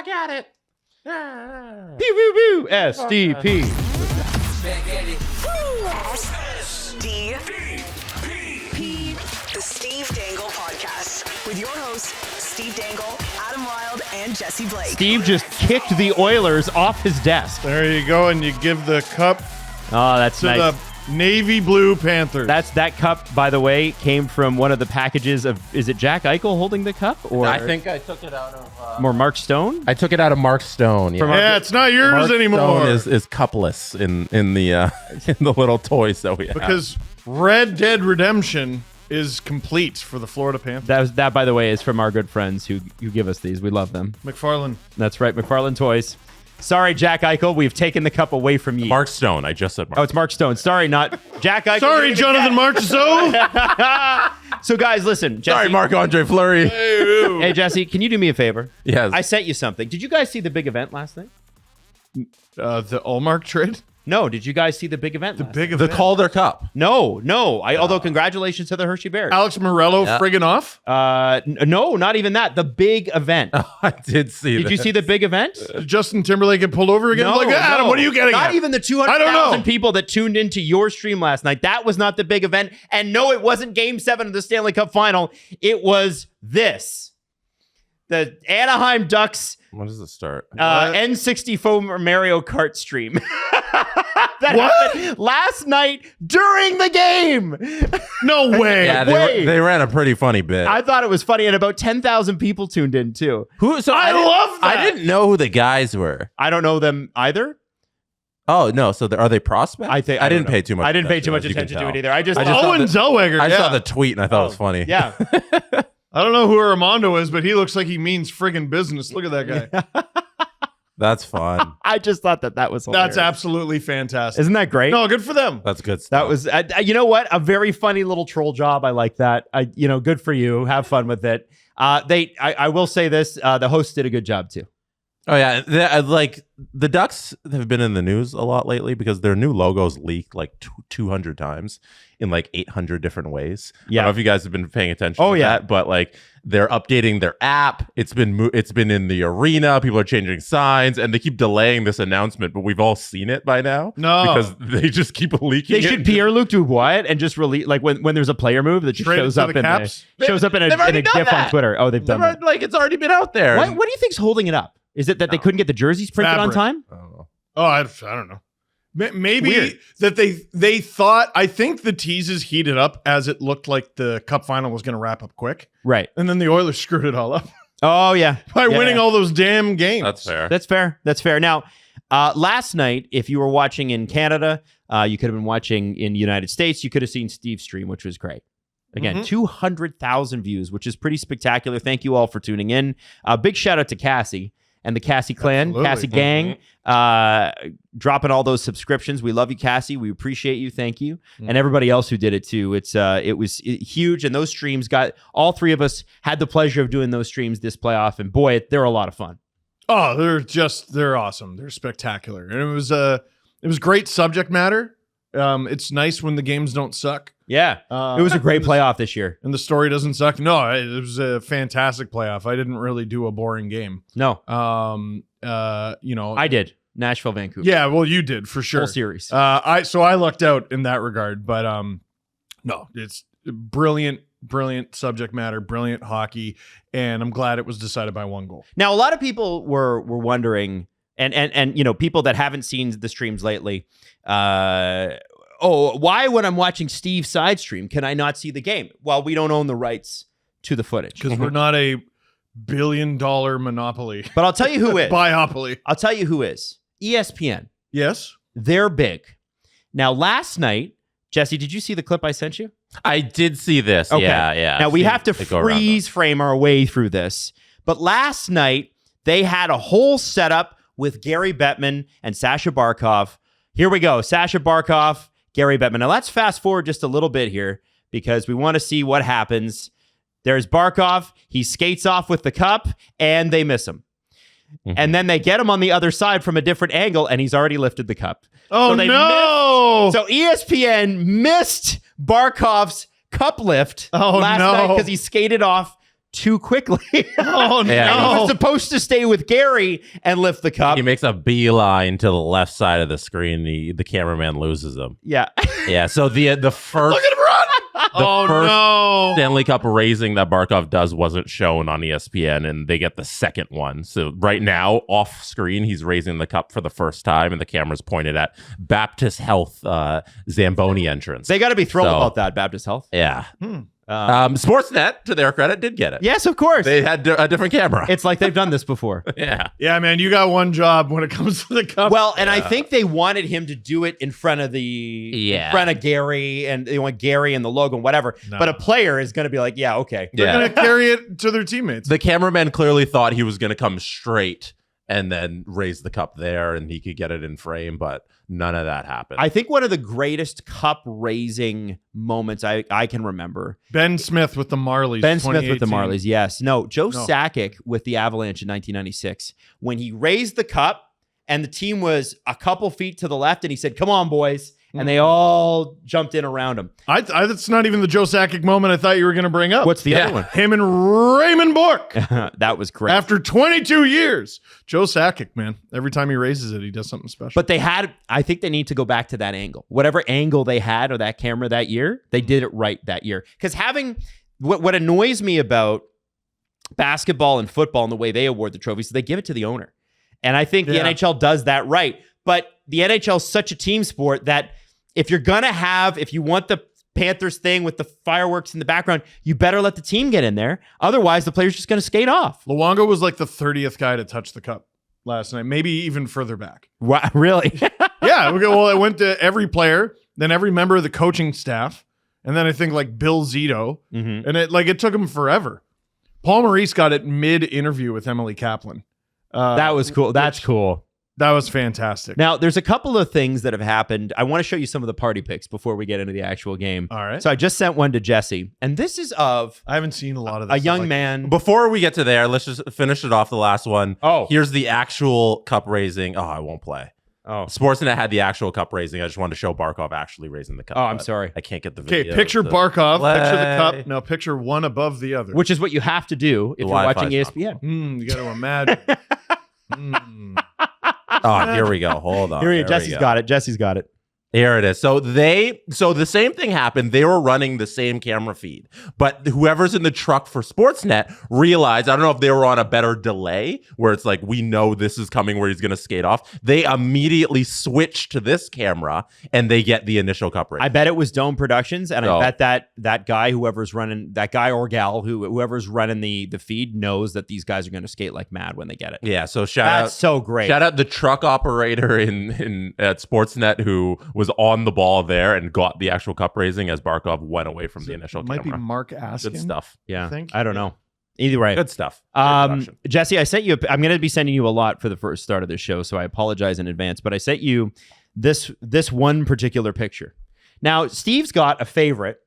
back at it. Pew, pew, pew. SDP. SDP, the Steve Dangle Podcast, with your hosts, Steve Dangle, Adam Wilde, and Jesse Blake. Steve just kicked the Oilers off his desk. There you go, and you give the cup Oh, that's to nice. the navy blue Panthers. That cup, by the way, came from one of the packages of. Is it Jack Eichel holding the cup, or I think I took it out of... more Mark Stone? I took it out of Mark Stone. Yeah, yeah, it's not yours Mark anymore. Stone is cupless in the in the little toys that we have. Because Red Dead Redemption is complete for the Florida Panthers. That, by the way, is from our good friends who give us these. We love them. McFarlane. That's right, McFarlane Toys. Sorry, Jack Eichel, we've taken the cup away from you. Mark Stone. I just said Mark. Oh, it's Mark Stone. Sorry, not Jack Eichel. Sorry, Jonathan Marchessault. So, guys, listen. Jesse, Sorry, Marc-Andre Fleury. Hey, Jesse, can you do me a favor? Yes. I sent you something. Did you guys see the big event last night? The Ullmark trade? No. Did you guys see the big event? last Big The event. Calder Cup. No. Although congratulations to the Hershey Bears. Alex Meruelo friggin' off? No, not even that. The big event. I did see Did you see the big event? Did Justin Timberlake get pulled over again? No, Adam, no. what are you getting Not at? even the I don't know. 200,000 people that tuned into your stream last night. That was not the big event. And no, it wasn't Game 7 of the Stanley Cup Final. It was this. The Anaheim Ducks When does it start? N64 Mario Kart stream. That happened last night during the game. No way. Yeah, Wait. they ran a pretty funny bit. I thought it was funny, and about 10,000 people tuned in too. So I didn't- love that. I didn't know who the guys were. I don't know them either. Oh no! So are they prospects? I think I don't didn't know. pay too much. I didn't pay too attention, much as you can attention to tell. it either. I just saw Owen the- Zellweger. I yeah. saw the tweet and I thought it was funny. yeah. I don't know who Armando is, but he looks like he means friggin' business. Look at that guy. That's fun. I just thought that was hilarious. That's absolutely fantastic. Isn't that great? No, good for them. That's good stuff. That was, you know what? A very funny little troll job. I like that. Good for you. Have fun with it. I will say this: the host did a good job too. Oh yeah, the Ducks have been in the news a lot lately because their new logos leaked like 200 times in like 800 different ways. Yeah. I don't know if you guys have been paying attention. Oh, to yeah. that, but like they're updating their app. It's been in the arena. People are changing signs, and they keep delaying this announcement. But we've all seen it by now. No. because they just keep leaking. They should Pierre-Luc Dubois it and just release like when there's a player move that just Trade it shows to up the in Caps? a They've already done GIF on that. Twitter. Oh, they've done that. Like it's already been out there. What do you think's holding it up? Is it that they couldn't get the jerseys printed on Fabric. time? I don't know. Oh, I don't know. Maybe Weird. that they thought. I think the teases heated up as it looked like the Cup final was going to wrap up quick, Right. and then the Oilers screwed it all up Oh yeah. by Yeah. winning all those damn games. That's fair. That's fair. That's fair. Now, last night, if you were watching in Canada, you could have been watching in the United States. You could have seen Steve's stream, which was great. Again, 200,000 views, which is pretty spectacular. Thank you all for tuning in. Big shout out to Cassie and the Cassie clan, Absolutely. Cassie gang, dropping all those subscriptions. We love you, Cassie. We appreciate you. Thank you. And everybody else who did it too. It was huge. And those streams all three of us had the pleasure of doing those streams this playoff. And boy, they're a lot of fun. Oh, they're awesome. They're spectacular, and it was great subject matter. It's nice when the games don't suck. Yeah. It was a great playoff this year. And the story doesn't suck. No, it was a fantastic playoff. I didn't really do a boring game. No, I did. Nashville, Vancouver. Yeah, well, you did for sure. Whole series. I lucked out in that regard, but no, it's brilliant subject matter, brilliant hockey, and I'm glad it was decided by one goal. Now, a lot of people were wondering, and people that haven't seen the streams lately, why when I'm watching Steve's side stream can I not see the game? Well, we don't own the rights to the footage. Because we're not a billion-dollar monopoly. But I'll tell you who is. Biopoly. I'll tell you who is. ESPN. Yes. They're big. Now, last night, Jesse, did you see the clip I sent you? I did see this. Okay. Yeah. Now, we I've have to seen it go around freeze frame our way through this. But last night, they had a whole setup with Gary Bettman and Sasha Barkov. Here we go. Sasha Barkov, Gary Bettman. Now, let's fast forward just a little bit here because we want to see what happens. There's Barkov. He skates off with the cup, and they miss him. Mhm. And then they get him on the other side from a different angle, and he's already lifted the cup. Oh, So they no. So ESPN missed Barkov's cup lift Oh, last no. night because he skated off too quickly. Oh, no. Yeah. And he was supposed to stay with Gary and lift the cup. He makes a beeline to the left side of the screen. The cameraman loses him. Yeah. Yeah. So the first Look at him run! the first no. Stanley Cup raising that Barkov does wasn't shown on ESPN, and they get the second one. So right now, off screen, he's raising the cup for the first time, and the camera's pointed at Baptist Health Zamboni entrance. They got to be thrilled So- about that, Baptist Health. Yeah. Sportsnet, to their credit, did get it. Yes, of course. They had a different camera. It's like they've done this before. Yeah. Yeah, man, you got one job when it comes to the cup. Well, and I think they wanted him to do it in front of in front of Gary, and they want Gary and the logo and whatever. No. But a player is going to be like, yeah, okay. they're going to carry it to their teammates. The cameraman clearly thought he was going to come straight and then raise the cup there and he could get it in frame, but none of that happened. I think one of the greatest cup raising moments I can remember. Ben Smith with the Marlies. Ben Smith with the 2018. Marlies, yes. No, Joe No. Sakic with the Avalanche in 1996, when he raised the cup and the team was a couple feet to the left and he said, "Come on, boys." And they all jumped in around him. That's not even the Joe Sakic moment I thought you were going to bring up. What's the other one? Him and Raymond Bork. That was great. After 22 years. Joe Sakic, man. Every time he raises it, he does something special. But I think they need to go back to that angle. Whatever angle they had or that camera that year, they did it right that year. Because what annoys me about basketball and football and the way they award the trophies, they give it to the owner. And I think the NHL does that right. But the NHL is such a team sport that if you want the Panthers thing with the fireworks in the background, you better let the team get in there. Otherwise, the player's just going to skate off. Luongo was like the 30th guy to touch the cup last night, maybe even further back. Wow, really? Yeah. Well, it went to every player, then every member of the coaching staff, and then I think like Bill Zito. Mm-hmm. And it took him forever. Paul Maurice got it mid-interview with Emily Kaplan. That was cool. That's cool. That was fantastic. Now, there's a couple of things that have happened. I want to show you some of the party pics before we get into the actual game. All right. So I just sent one to Jesse, and this is of I haven't seen a lot of this. a young man. Before we get to there, let's just finish it off the last one. Oh. Here's the actual cup raising. Oh, I won't play. Oh, Sportsnet had the actual cup raising. I just wanted to show Barkov actually raising the cup. Oh, I'm but sorry. I can't get the Okay, video. picture to Barkov, picture the play. cup. Now picture one above the other. which is what you have to do if The you're watching Wi-Fi's ESPN. You got to imagine. Oh, here we go. Hold on. Here we There go. Jesse's got it. Jesse's got it. Here it is. So the same thing happened. They were running the same camera feed, but whoever's in the truck for Sportsnet realized, I don't know if they were on a better delay where it's like, we know this is coming where he's going to skate off. They immediately switch to this camera and they get the initial cup rating. I bet it was Dome Productions, and Oh. I bet that guy, whoever's running, that guy or gal, whoever's running the feed knows that these guys are going to skate like mad when they get it. Yeah. So shout That's out. so great. Shout out the truck operator in at Sportsnet who was on the ball there and got the actual cup raising as Barkov went away from the initial Might camera. be Mark Askin. Good stuff. Yeah, I think. I don't know. Either way, Good stuff. Great production. Jesse, I sent you. I'm going to be sending you a lot for the first start of this show, so I apologize in advance. But I sent you this one particular picture. Now, Steve's got a favorite.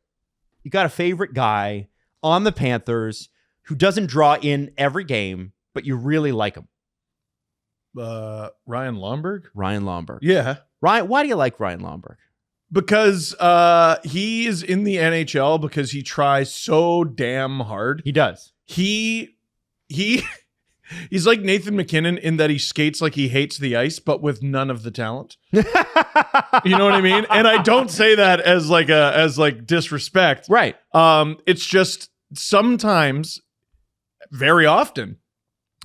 You got a favorite guy on the Panthers who doesn't draw in every game, but you really like him. Ryan Lomberg? Ryan Lomberg. Yeah. Ryan, why do you like Ryan Lomberg? Because he is in the NHL because he tries so damn hard. He does. He's like Nathan McKinnon in that he skates like he hates the ice, but with none of the talent. You know what I mean? And I don't say that as like disrespect. Right. It's just sometimes, very often,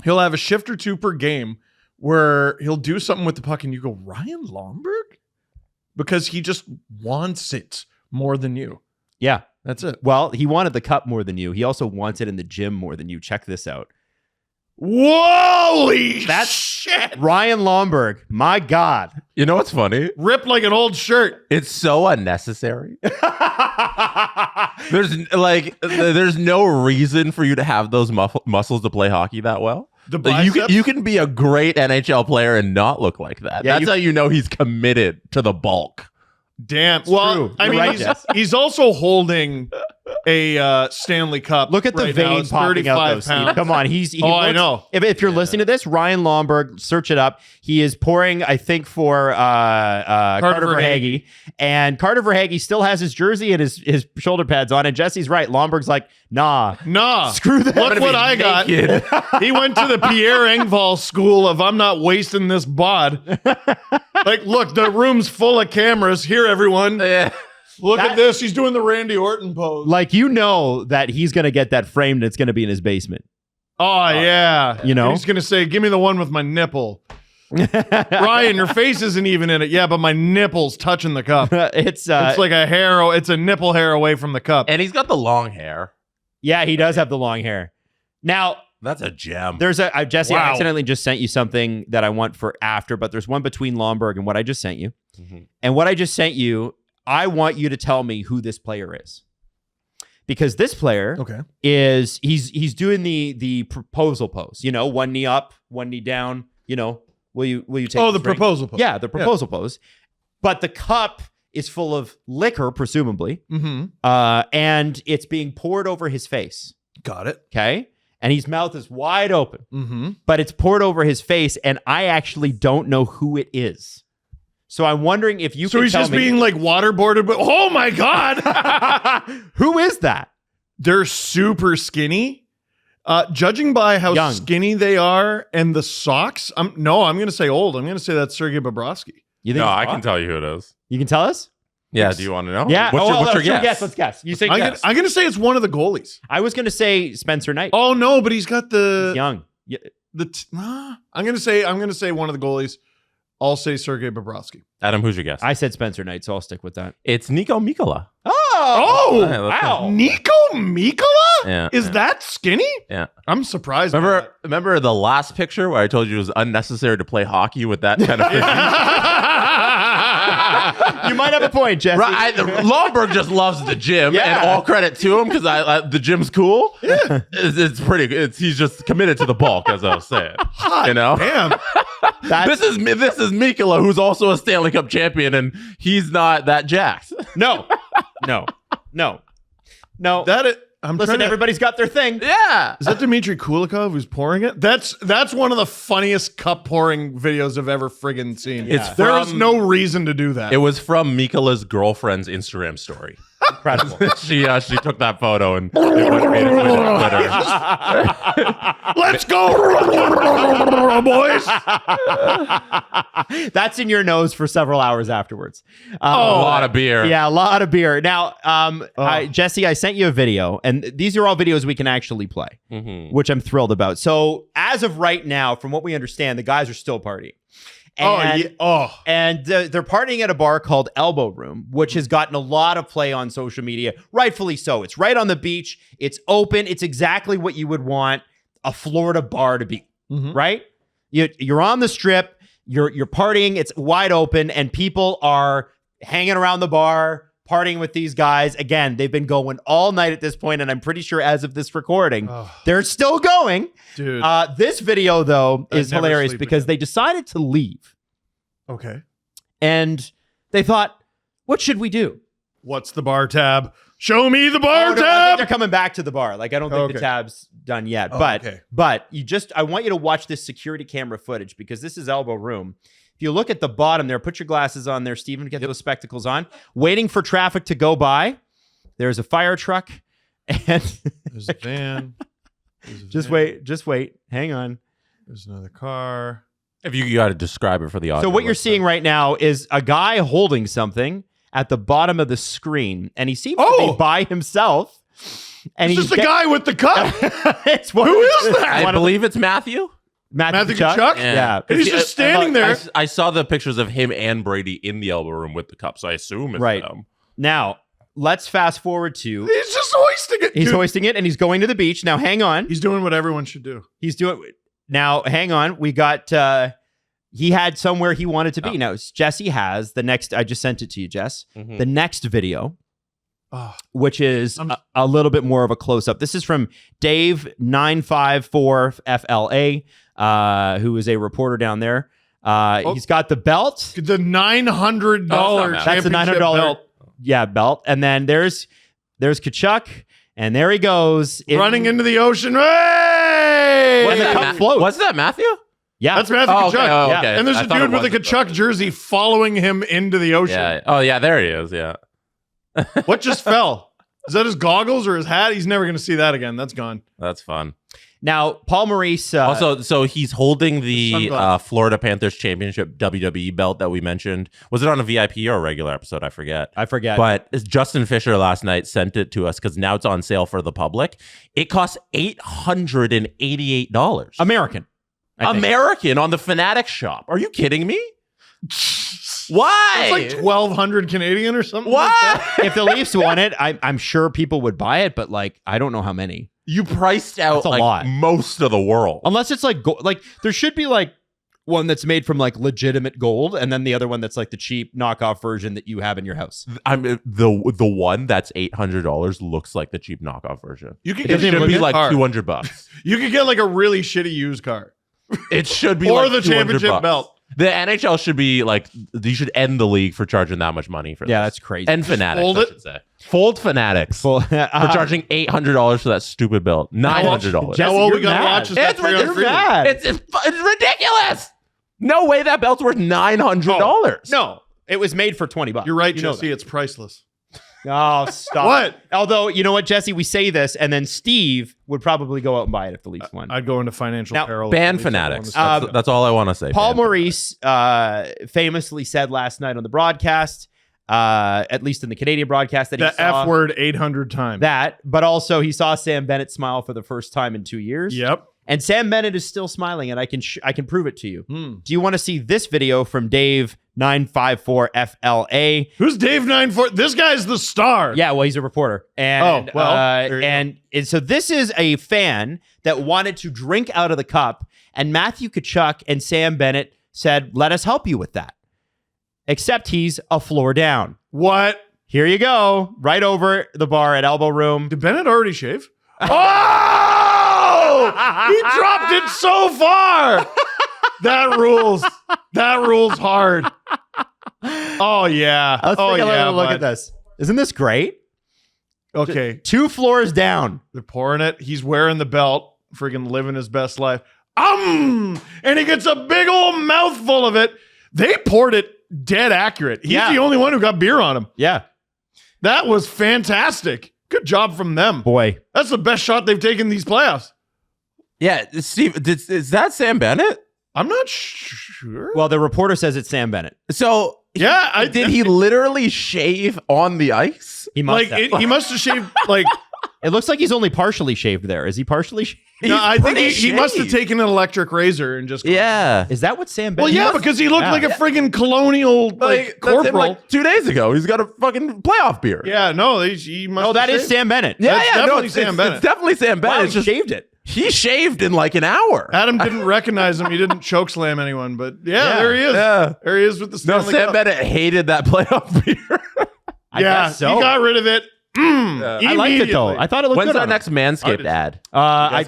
he'll have a shift or two per game where he'll do something with the puck and you go, Ryan Lomberg? Because he just wants it more than you. Yeah. That's it. Well, he wanted the cup more than you. He also wants it in the gym more than you. Check this out. Holy That's shit. Ryan Lomberg. My God. You know what's funny? Ripped like an old shirt. It's so unnecessary. There's no reason for you to have those muscles to play hockey that well. The Like, biceps? you can be a great NHL player and not look like that. Yeah, That's how you know he's committed to the bulk Damn. Well, true. I You're mean, right, Jess. he's also holding a Stanley Cup. Look at the right now. vein It's popping out, though, 35 Steve. pounds. Come on. I know. If you're listening to this, Ryan Lomberg, search it up. He is pouring, I think, for Carter Verhaeghe. And Carter Verhaeghe still has his jersey and his shoulder pads on. And Jesse's right. Lomberg's like, nah. Screw that. Look what I naked. got. He went to the Pierre Engvall school of I'm not wasting this bod. Like, look, the room's full of cameras. Here, everyone. Yeah. Look at this. He's doing the Randy Orton pose. Like, you know that he's going to get that framed and it's going to be in his basement. Oh, yeah. You know? And he's going to say, give me the one with my nipple. Ryan, your face isn't even in it. Yeah, but my nipple's touching the cup. It's like a hair. It's a nipple hair away from the cup. And he's got the long hair. yeah, he does have the long hair. Now, That's a gem. there's Jesse, I Wow. accidentally just sent you something that I want for after, but there's one between Lomberg and what I just sent you. Mhm. And what I just sent you, I want you to tell me who this player is. Because this player Okay. is he's doing the proposal pose, you know, one knee up, one knee down, you know, will you take Oh, the this drink? proposal pose. Yeah, the proposal pose. But the cup is full of liquor, presumably, Mm-hmm. and it's being poured over his face. Got it. Okay. And his mouth is wide open, Mm-hmm. but it's poured over his face, and I actually don't know who it is. So I'm wondering if you So can he's tell just me, being like waterboarded, but oh my God. who is that? They're super skinny. Judging by how Young. skinny they are and the socks, I'm going to say old. I'm going to say that's Sergei Bobrovsky. You think No, it's I Bob? can tell you who it is. You can tell us? Yeah, do you want to know? Yeah. What's your guess? Let's guess. You say I'm guess. going to say it's one of the goalies. I was going to say Spencer Knight. Oh no, but he's got He's young. Yeah. I'm going to say one of the goalies. I'll say Sergei Bobrovsky. Adam, who's your guess? I said Spencer Knight, so I'll stick with that. It's Nico Mikola. Oh, Yeah, that's wow. Nico Mikola? Yeah. Is that skinny? Yeah. I'm surprised. by Remember the last picture where I told you it was unnecessary to play hockey with that kind of physique? that. You might have a point, Jesse. Lomberg just loves the gym, Yeah. and all credit to him because the gym's cool. Yeah, it's pretty good. He's just committed to the bulk, as I was saying. You know, Damn. That's, this is Mikola, who's also a Stanley Cup champion, and he's not that jacked. no. I'm Listen, trying to, everybody's got their thing. Yeah, Is that Dmitry Kulikov who's pouring it? That's one of the funniest cup pouring videos I've ever friggin' seen. It's There is from- no reason to do that. it was from Mikola's girlfriend's Instagram story. Incredible. She took that photo and it made it on Twitter. Let's go, boys. That's in your nose for several hours afterwards. A lot of beer. Yeah, a lot of beer. Now, Jesse, I sent you a video, and these are all videos we can actually play, Mhm. which I'm thrilled about. So, as of right now, from what we understand, the guys are still partying. And, and they're partying at a bar called Elbow Room, which has gotten a lot of play on social media, rightfully so. It's right on the beach. It's open. It's exactly what you would want a Florida bar to be, right? You're on the strip. You're partying. It's wide open, and people are hanging around the bar, partying with these guys. Again, they've been going all night at this point, and I'm pretty sure as of this recording, they're still going. Dude. This video, though, is never hilarious sleep because again. they decided to leave. Okay. And they thought, what should we do? What's the bar tab? Show me the bar Oh, no, I think tab. they're coming back to the bar. Like, I don't think the Okay. tab's done yet. Oh, but okay. but I want you to watch this security camera footage because this is Elbow Room. If you look at the bottom there, put your glasses on there, Steven, get those spectacles on. Waiting for traffic to go by. There's a fire truck. And There's a van. just wait. Hang on. There's another car. If you got to describe it for the audience. So what you're seeing right now is a guy holding something at the bottom of the screen, and he seems to be by himself. And It's just the guy with the cup. It's one Who of is the- that? I believe it's Matthew. Matthew Matthew Tkachuk? Yeah. And he's just standing there. I saw the pictures of him and Brady in the Elbow Room with the cup, so I assume it's Right. them. Now, let's fast forward to He's just hoisting it. he's Dude, hoisting it and he's going to the beach. Now, hang on. he's doing what everyone should do. He's doing now. Hang on. We got. He had somewhere he wanted to be. Now, Jesse has the next. I just sent it to you, Jess. Mhm. The next video, Oh, which is a little bit more of a close up. This is from Dave 954 FLA, who is a reporter down there. He's got the belt. The $900 That's the $900 belt. belt. And then there's Tkachuk, and there he goes. Running into the ocean. Hey! When the cup floats. Was that Matthew? Yeah. That's Matthew Tkachuk. Okay. Yeah. And there's I a thought dude it with a wasn't, Tkachuk jersey following him into the ocean. Yeah. Oh, yeah, there he is. Yeah. What just fell? Is that his goggles or his hat? He's never going to see that again. That's gone. That's fun. Now, Paul Maurice. Also, so he's holding the Sunglasses. Florida Panthers Championship WWE belt that we mentioned. Was it on a VIP or a regular episode? I forget. But Justin Fisher last night sent it to us because now it's on sale for the public. It costs $888. American. I think. American on the Fanatics shop. Are you kidding me? Why? It's like 1,200 Canadian or something. What? Like that. If the Leafs won it, I'm sure people would buy it, but like, I don't know how many. You priced out That's a like lot. most of the world. Unless it's like, like there should be like one that's made from like legitimate gold, and then the other one that's like the cheap knockoff version that you have in your house. I'm the one that's $800 looks like the cheap knockoff version. You could It get should a be good like car. $200. You could get like a really shitty used car. It should be Or like the championship $200. belt. The NHL should be like, you should end the league for charging that much money for this. Yeah, that's crazy. And Fanatics, fold I it. should say. Fold Fanatics Well, for charging $800 for that stupid bill. $900. Jesse, How well we you're got to mad. watch is that It's 3 on 3 league. It's ridiculous. No way that belt's worth $900. No, it was made for $20. You're right, You know Jesse. It's priceless. Oh, stop. What? Although, you know what, Jesse? We say this, and then Steve would probably go out and buy it if the Leafs won. I'd go into financial Now, peril. Ban if the Leafs won Fanatics. this stuff. That's all I want to say. Paul Ban Maurice famously said last night on the broadcast, at least in the Canadian broadcast, that he The saw F word 800 times. that, but also he saw Sam Bennett smile for the first time in 2 years. Yep. And Sam Bennett is still smiling, and I can prove it to you. Hmm. Do you want to see this video from Dave 954FLA? Who's Dave 94? This guy's the star. Yeah, well, he's a reporter. And, Oh, well, there you go. and so this is a fan that wanted to drink out of the cup, and Matthew Tkachuk and Sam Bennett said, "Let us help you with that." Except he's a floor down. What? Here you go, right over the bar at Elbow Room. Did Bennett already shave? Oh! He dropped it so far. That rules. That rules hard. Oh, yeah. Let's oh, take a yeah. little look bud. at this. Isn't this great? Okay. 2 floors down. They're pouring it. He's wearing the belt, friggin' living his best life. And he gets a big old mouthful of it. They poured it dead accurate. He's Yeah. the only one who got beer on him. Yeah. That was fantastic. Good job from them. Boy. That's the best shot they've taken these playoffs. Yeah, Steve, is that Sam Bennett? I'm not sure. Well, the reporter says it's Sam Bennett. So yeah, did he literally shave on the ice? He must like have. he must have shaved like. It looks like he's only partially shaved there. Is he partially shaved? No, I think pretty he must have shaved. taken an electric razor and just. Yeah. Is that what Sam Well, Bennett yeah, does? because he looked Yeah. like a friggin' colonial like that's him, corporal. like 2 days ago. He's got a fucking playoff beer. Yeah, no, he must. Oh, that have is shaved. Sam Bennett. Yeah, That's yeah, definitely it's, Sam Bennett. It's definitely Sam Bennett. Wow, It's he just shaved it. he shaved in like an hour. Adam didn't recognize him. He didn't choke slam anyone, but yeah, there he is. Yeah. There he is with the No, Stanley Sam Cup. Bennett hated that playoff beer. I Yeah, guess so. he got rid of it. I liked it though. I thought it looked When's good. our on next I Manscaped did. ad?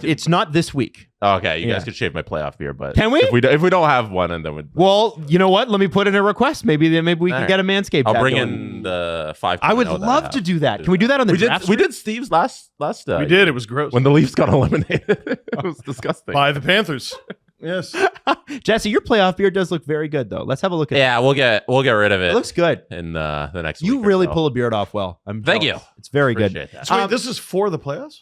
It's not this week. Okay, you Yeah. guys could shave my playoff beer, but Can we? If we don't have one, and then we Well, you know what? Let me put in a request. Maybe we All can right. get a Manscaped. I'll ad bring going. in the 5. I would love to do that. Can we do that on the draft? We did Steve's last. We did. It was gross. when the Leafs got eliminated. It was disgusting. By the Panthers. Yes. Jesse, your playoff beer does look very good though. Let's have a look at it. Yeah, we'll get rid of it. It looks good. in the next. You week or really so. pull a beard off well. Thank jealous. you. It's very good. Appreciate that. So wait, this is for the playoffs?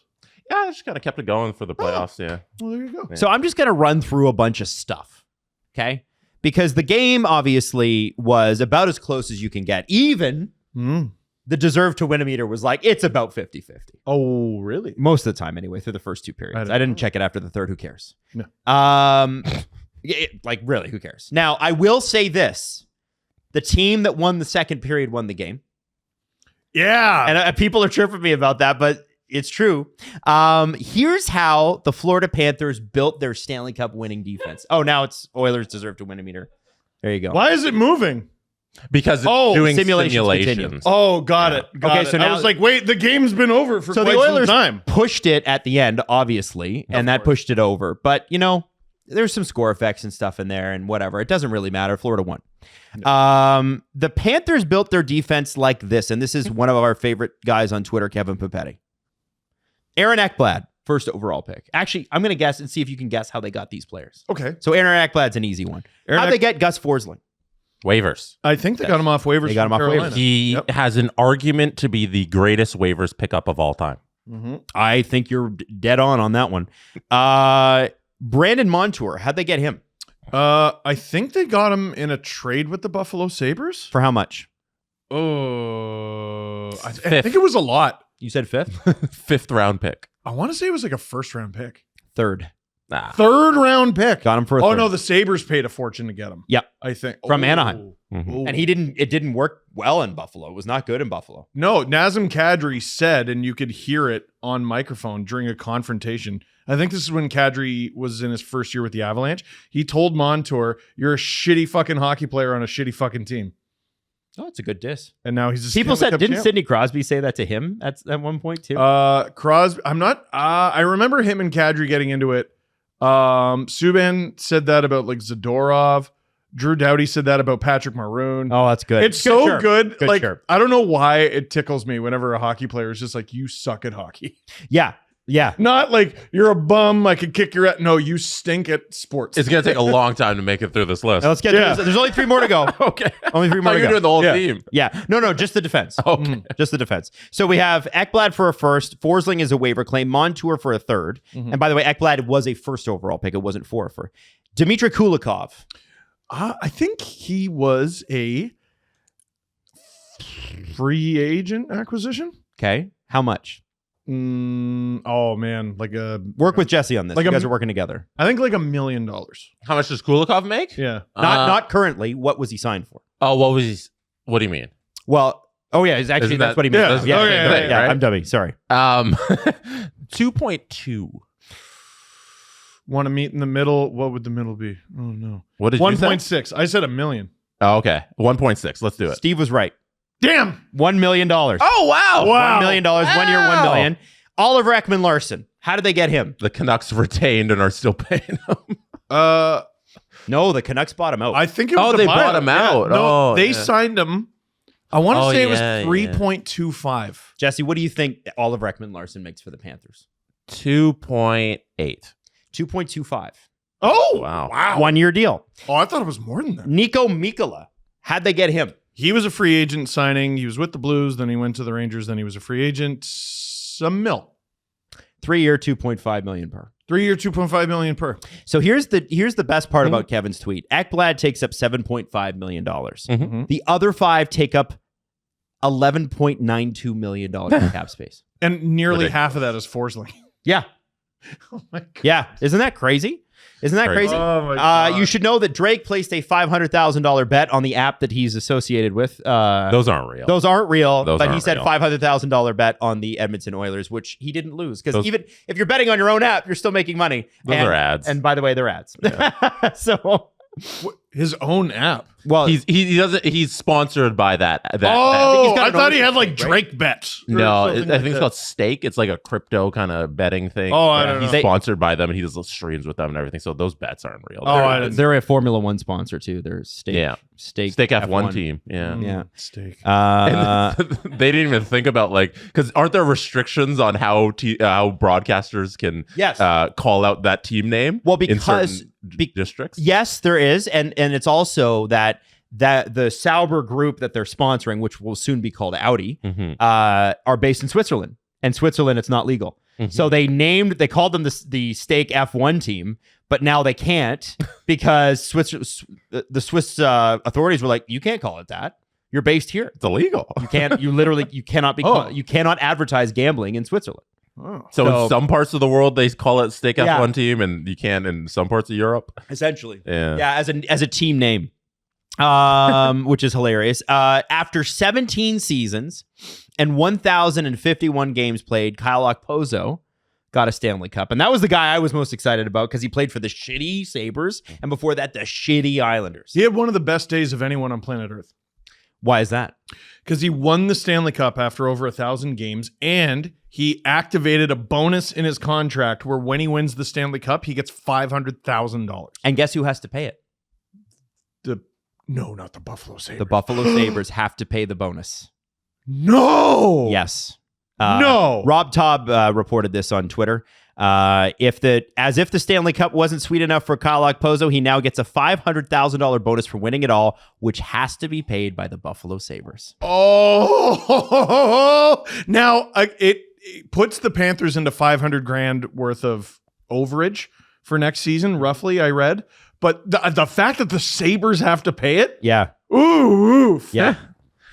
Yeah, I just kind of kept it going for the playoffs. Yeah. Well, there you go. So I'm just going to run through a bunch of stuff. Okay. Because the game obviously was about as close as you can get. Even the deserve to win a meter was like, it's about 50-50. Oh, really? Most of the time anyway, through the first 2 periods. I didn't check it after the third. Who cares? No. Like really, who cares? Now, I will say this. The team that won the second period won the game. Yeah. And people are tripping me about that, but it's true. Here's how the Florida Panthers built their Stanley Cup winning defense. Oh, now it's Oilers deserve to win a meter. There you go. Why is it moving? Because it's Oh, doing simulations simulations. continue. Oh, got it. Got Okay, it. so I now- was like, wait, the game's been over for So quite the Oilers some time. pushed it at the end, obviously, and that course. pushed it over. But, you know, there's some score effects and stuff in there and whatever. It doesn't really matter. Florida won. The Panthers built their defense like this, and this is one of our favorite guys on Twitter, Kevin Papetti. Aaron Ekblad, first overall pick. Actually, I'm going to guess and see if you can guess how they got these players. Okay. So Aaron Ekblad's an easy one. How'd they get Gus Forsling? Waivers. I think they got him off waivers. They got him off Carolina. waivers. He has an argument to be the greatest waivers pickup of all time. I think you're dead on that one. Brandon Montour, how'd they get him? I think they got him in a trade with the Buffalo Sabres. For how much? I think it was a lot. You said fifth? 5th round pick. I want to say it was like a first round pick. Third. Nah. Third round pick. Got him for a Oh third. no, the Sabres paid a fortune to get him. Yep. I think. From Anaheim. Oh. And it didn't work well in Buffalo. It was not good in Buffalo. No, Nazem Kadri said, and you could hear it on microphone during a confrontation. I think this is when Kadri was in his first year with the Avalanche. He told Montour, "You're a shitty fucking hockey player on a shitty fucking team." Oh, it's a good diss. And now he's a People Stanley said, Cup didn't champ. Sidney Crosby say that to him at one point too? Crosby. I'm not. I remember him and Kadri getting into it. Subban said that about like Zadorov. Drew Doughty said that about Patrick Maroon. Oh, that's good. It's Good so chirp. good. Good Like chirp. I don't know why it tickles me whenever a hockey player is just like, "You suck at hockey." Yeah. Not like you're a bum. I could kick your ass. No, you stink at sports. It's going to take a long time to make it through this list. Now let's get Yeah. to this. There's only 3 more to go. Okay. Only 3 more to You're go. doing the whole Yeah. team. Yeah. No, just the defense. Okay. Just the defense. So we have Ekblad for a first. Forsling is a waiver claim. Montour for a third. And by the way, Ekblad was a first overall pick. It wasn't for. Dmitry Kulikov. I think he was a free agent acquisition. Okay. How much? Oh man, like Work with Jesse on this. Like you a- guys are working together. I think like $1 million. How much does Kulikov make? Yeah. Not currently. What was he signed for? Oh, what was he? What do you mean? Well, it's actually Isn't that's that- what he meant. Yeah. Yeah, Okay, yeah, okay, yeah, right? I'm dummy. Sorry. 2.2. Want to meet in the middle? What would the middle be? Oh no. What did you say? 1.6. I said $1 million. Oh, okay. 1.6. Let's do it. Steve was right. Damn. $1 million. Oh, wow. Wow. $1 million, 1 year, $1 Wow. million. Oliver Ekman Larson. How did they get him? The Canucks retained and are still paying him. No, the Canucks bought him out. I think it was Oh, a they buyout. bought him out. No, Oh, they yeah. signed him. I want to Oh, say it yeah, was 3.25. Jesse, what do you think Oliver Ekman Larson makes for the Panthers? 2.8. 2.25. Oh, Wow. 1 year deal. Oh, I thought it was more than that. Nico Mikkola. How'd they get him? He was a free agent signing. He was with the Blues. Then he went to the Rangers. Then he was a free agent. $1 million. 3 year, 2.5 million per. 3 year, $2.5 million per. So here's the best part about Kevin's tweet. Ekblad takes up $7.5 million. The other 5 take up $11.92 million in cap space. And nearly Ridiculous. half of that is Forsling. Yeah. Oh my God. Yeah. Isn't that crazy? Isn't that crazy? Oh my God. You should know that Drake placed a $500,000 bet on the app that he's associated with. Those aren't real. Those aren't real, Those but he aren't said real. $500,000 bet on the Edmonton Oilers, which he didn't lose. Because even if you're betting on your own app, you're still making money. Those are ads. And by the way, they're ads. So, His own app. well, He's sponsored by that. Oh, he's got I an thought own he had like thing, right? Drake bets. or No, something I like think it's that. called Stake. It's like a crypto kind of betting thing. Oh, I don't He's know. sponsored by them, and he does those streams with them and everything. So those bets aren't real. Oh, I didn't. they're a Formula One sponsor too. They're Stake F1 team. Yeah. Yeah. Steak. They didn't even think about because aren't there restrictions on how broadcasters can Yes. call out that team name? Well, in because certain districts. Yes, there is, and it's also that the Sauber group that they're sponsoring, which will soon be called Audi, are based in Switzerland. And Switzerland, it's not legal. So they called them the Stake F1 team, but now they can't because the Swiss authorities were like, you can't call it that. You're based here. It's illegal. You can't. You cannot be. You cannot advertise gambling in Switzerland. So in some parts of the world they call it Stake Yeah. F1 team, and you can in some parts of Europe. Essentially, Yeah. as a team name, which is hilarious. After 17 seasons and 1,051 games played, Kyle Okposo got a Stanley Cup, and that was the guy I was most excited about because he played for the shitty Sabres, and before that, the shitty Islanders. He had one of the best days of anyone on planet Earth Why is that? because he won the Stanley Cup after over 1,000 games, and he activated a bonus in his contract where when he wins the Stanley Cup, he gets $500,000. And guess who has to pay it? No, not the Buffalo Sabres. The Buffalo Sabres have to pay the bonus. No. Yes. No. Rob Taub reported this on Twitter. If the Stanley Cup wasn't sweet enough for Kyle Okposo, he now gets a $500,000 bonus for winning it all, which has to be paid by the Buffalo Sabres. Oh, now it puts the Panthers into $500,000 worth of overage for next season, roughly. I read, but the fact that the Sabres have to pay it, Yeah. ooh, Yeah.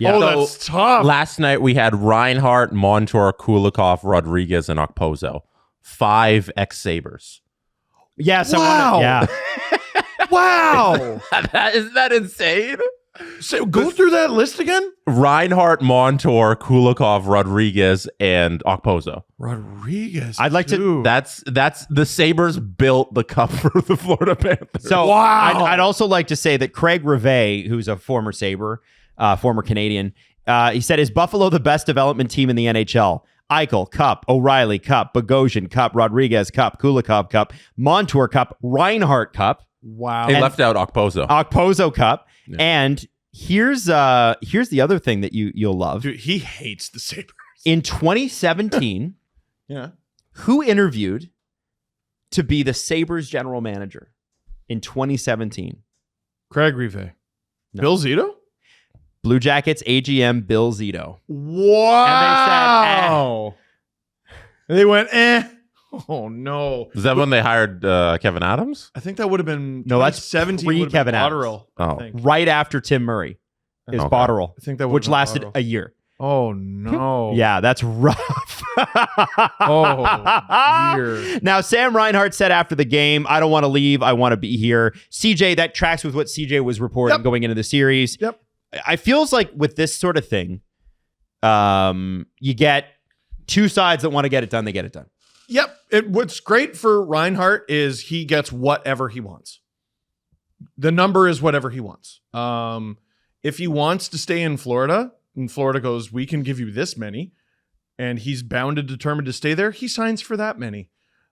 Oh, So, that's tough. Last night we had Reinhart, Montour, Kulikov, Rodriguez, and Okposo. 5 ex-Sabres. Yes. Wow. Yeah. Wow. Isn't that insane? So go through that list again. Reinhart, Montour, Kulikov, Rodriguez, and Okposo. Rodriguez. I'd like to- too. That's the Sabres built the cup for the Florida Panthers. So Wow. I'd also like to say that Craig Rivet, who's a former Sabre, former Canadian, he said, is Buffalo the best development team in the NHL? Eichel, Cup, O'Reilly, Cup, Bogosian, Cup, Rodriguez, Cup, Kulikov, Cup, Montour, Cup, Reinhart, Cup, Wow. they left out Okposo. Okposo, Cup. Yeah. And here's the other thing that you'll love. Dude, he hates the Sabres. In 2017, Yeah. who interviewed to be the Sabres general manager in 2017? Craig Rivet. No. Bill Zito? Blue Jackets AGM Bill Zito. Wow. And they went, Oh, no. Is that when they hired Kevin Adams? I think that would have been No, that's 17. pre-Kevin Adams. Botterill, Oh. I think. Right after Tim Murray is Okay. Botterill, I think that which would've been lasted Botterill. a year. Oh, no. Yeah, that's rough. Oh, dear. Now, Sam Reinhart said after the game, I don't want to leave. I want to be here. CJ, that tracks with what CJ was reporting going into the series. Yep. I feels like with this sort of thing, you get two sides that want to get it done. They get it done. Yep. What's great for Reinhart is he gets whatever he wants. The number is whatever he wants. If he wants to stay in Florida, and Florida goes, we can give you this many, and he's bound and determined to stay there, he signs for that many.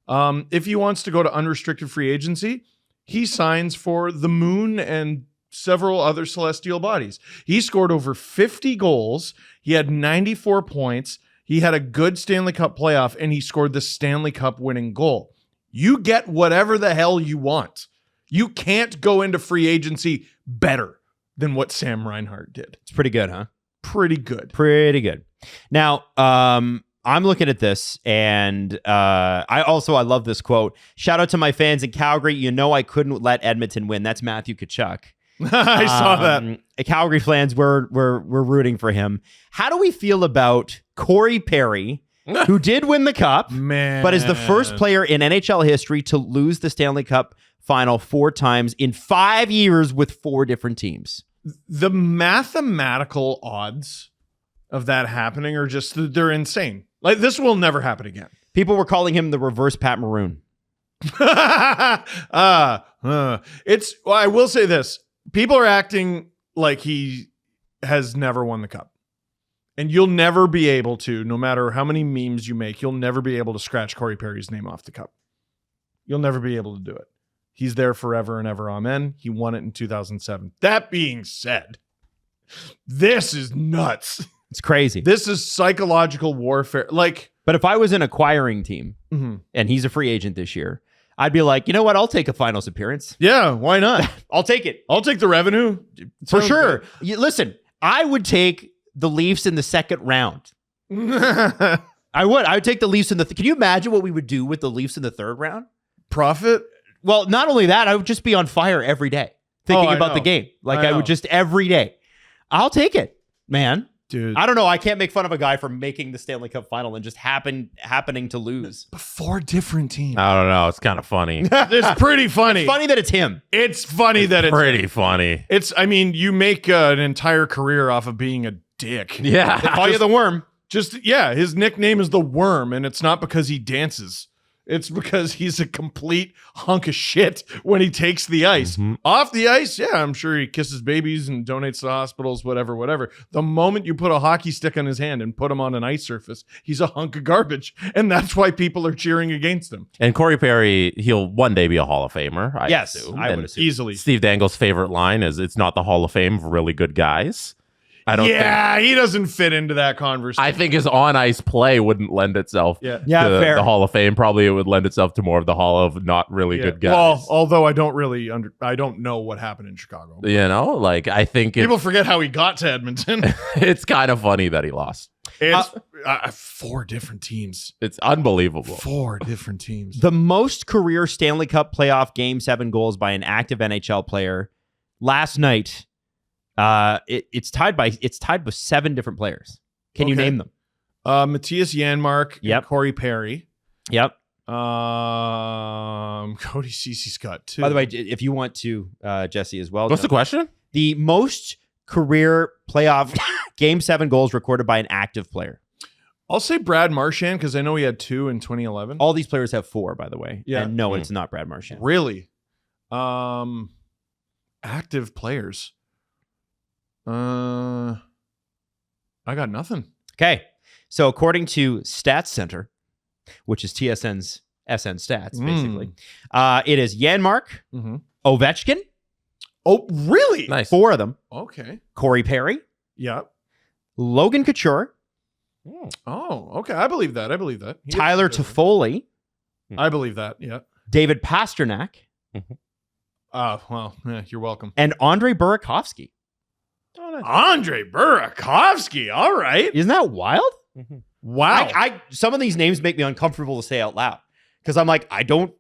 If he wants to go to unrestricted free agency, he signs for the moon and several other celestial bodies. He scored over 50 goals. He had 94 points. He had a good Stanley Cup playoff, and he scored the Stanley Cup winning goal. You get whatever the hell you want. You can't go into free agency better than what Sam Reinhart did. It's pretty good, huh? Pretty good. Pretty good. Now, I'm looking at this, and I love this quote. Shout out to my fans in Calgary. You know I couldn't let Edmonton win. That's Matthew Tkachuk. I saw that. Calgary fans, we're rooting for him. How do we feel about Corey Perry, who did win the Cup, Man. but is the first player in NHL history to lose the Stanley Cup final 4 times in 5 years with 4 different teams? The mathematical odds of that happening are just, they're insane. Like, this will never happen again. People were calling him the reverse Pat Maroon. I will say this. People are acting like he has never won the Cup. And you'll never be able to, no matter how many memes you make, you'll never be able to scratch Corey Perry's name off the Cup. You'll never be able to do it. He's there forever and ever. Amen. He won it in 2007. That being said, this is nuts. It's crazy. This is psychological warfare. But if I was an acquiring team and he's a free agent this year, I'd be like, you know what? I'll take a finals appearance. Yeah, why not? I'll take it. I'll take the revenue. For Sounds sure. Listen, I would take the Leafs in the second round. good. I would take the Leafs in the... Can you imagine what we would do with the Leafs in the third round? Profit? Well, not only that, I would just be on fire every day thinking I about know. the game. Like I I would know. just every day. I'll take it, man. Dude. I don't know. I can't make fun of a guy for making the Stanley Cup final and just happening to lose. 4 different teams. I don't know. It's kind of funny. It's pretty funny. It's funny that it's him. It's funny that it's... Pretty funny. I mean, you make an entire career off of being a dick. Yeah. Call you the worm. His nickname is the Worm, and it's not because he dances. It's because he's a complete hunk of shit when he takes the ice. Off the ice, yeah, I'm sure he kisses babies and donates to hospitals, whatever. The moment you put a hockey stick on his hand and put him on an ice surface, he's a hunk of garbage. And that's why people are cheering against him. And Corey Perry, he'll one day be a Hall of Famer, I assume. I would assume. Easily. Steve Dangle's favorite line is, "It's not the Hall of Fame of really good guys." I don't think. He doesn't fit into that conversation. I think his on-ice play wouldn't lend itself Yeah, to fair. the Hall of Fame. Probably it would lend itself to more of the Hall of not really good guys. Well, although I don't really I don't know what happened in Chicago. You know, like I think People forget how he got to Edmonton. it's kind of funny that he lost. It's 4 different teams. It's unbelievable. 4 different teams. The most career Stanley Cup playoff Game 7 goals by an active NHL player last night. It's tied with 7 different players. Can you Okay. name them? Matthias Janmark Yep. and Corey Perry. Yep. Cody Cece's got 2. By the way, if you want to, Jesse, as well. What's the question? The most career playoff Game 7 goals recorded by an active player. I'll say Brad Marchand because I know he had 2 in 2011. All these players have 4, by the way. Yeah. And no, it's not Brad Marchand. Really? Active players. I got nothing. Okay. So according to Stats Center, which is TSN's SN Stats, basically, it is Janmark, Mm-hmm. Ovechkin, Oh, really? Nice. 4 of them, Okay. Corey Perry, Yeah. Logan Couture, Oh, okay. I believe that. He Tyler is good. Toffoli, I believe that. Yeah. David Pasternak, Well, yeah, you're welcome. and Andrei Burakovsky. Andrei Burakovsky. All right. Isn't that wild? Wow. Some of these names make me uncomfortable to say out loud because I'm like, I don't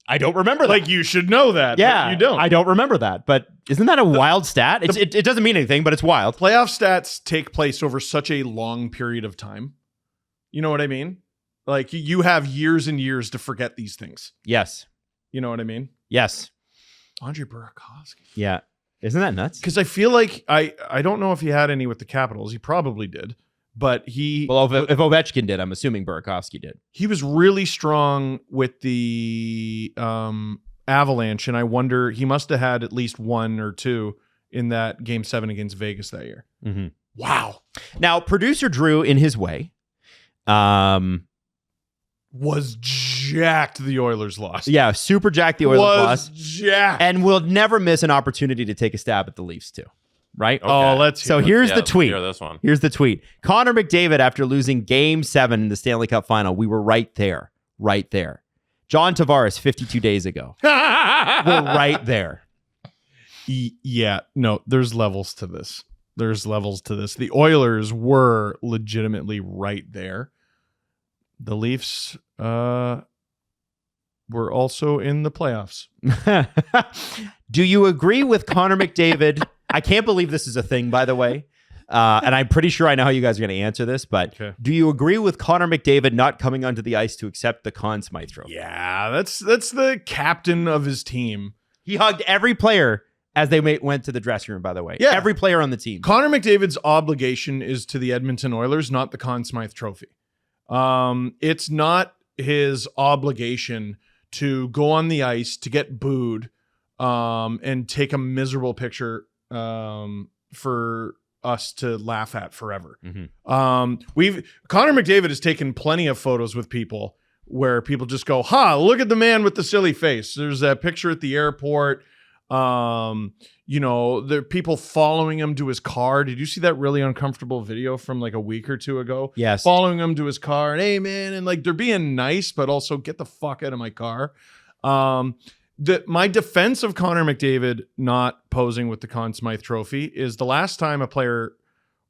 remember that. Like you should know that. Yeah, but you don't. I don't remember that. But isn't that a wild stat? It doesn't mean anything, but it's wild. Playoff stats take place over such a long period of time. You know what I mean? Like you have years and years to forget these things. Yes. You know what I mean? Yes. Andrei Burakovsky. Yeah. Isn't that nuts? Because I feel like I don't know if he had any with the Capitals. He probably did. But Well, if Ovechkin did, I'm assuming Burakovsky did. he was really strong with the Avalanche, and I wonder he must have had at least 1 or 2 in that Game 7 against Vegas that year. Mm-hmm. Wow. Now, producer Drew, in his way, Was jacked the Oilers lost. yeah, super jacked the Oilers lost, jacked. and will never miss an opportunity to take a stab at the Leafs too. Right? Oh, let's So hear here's the tweet. Hear this one. Here's the tweet. Connor McDavid, after losing Game 7 in the Stanley Cup Final, we were right there. Right there. John Tavares, 52 days ago. We're right there. Yeah, no, there's levels to this. The Oilers were legitimately right there. The Leafs were also in the playoffs. Do you agree with Connor McDavid? I can't believe this is a thing, by the way. And I'm pretty sure I know how you guys are going to answer this, but Okay. do you agree with Connor McDavid not coming onto the ice to accept the Conn Smythe Trophy? Yeah, that's the captain of his team. He hugged every player as they went to the dressing room, by the way. Yeah. Every player on the team. Connor McDavid's obligation is to the Edmonton Oilers, not the Conn Smythe Trophy. It's not his obligation to go on the ice to get booed and take a miserable picture for us to laugh at forever. Connor McDavid has taken plenty of photos with people where people just go, look at the man with the silly face. There's a picture at the airport. There are people following him to his car. Did you see that really uncomfortable video from like a week or 2 ago? Yes. Following him to his car and, hey man, and like they're being nice, but also get the fuck out of my car. My defense of Connor McDavid not posing with the Conn Smythe Trophy is the last time a player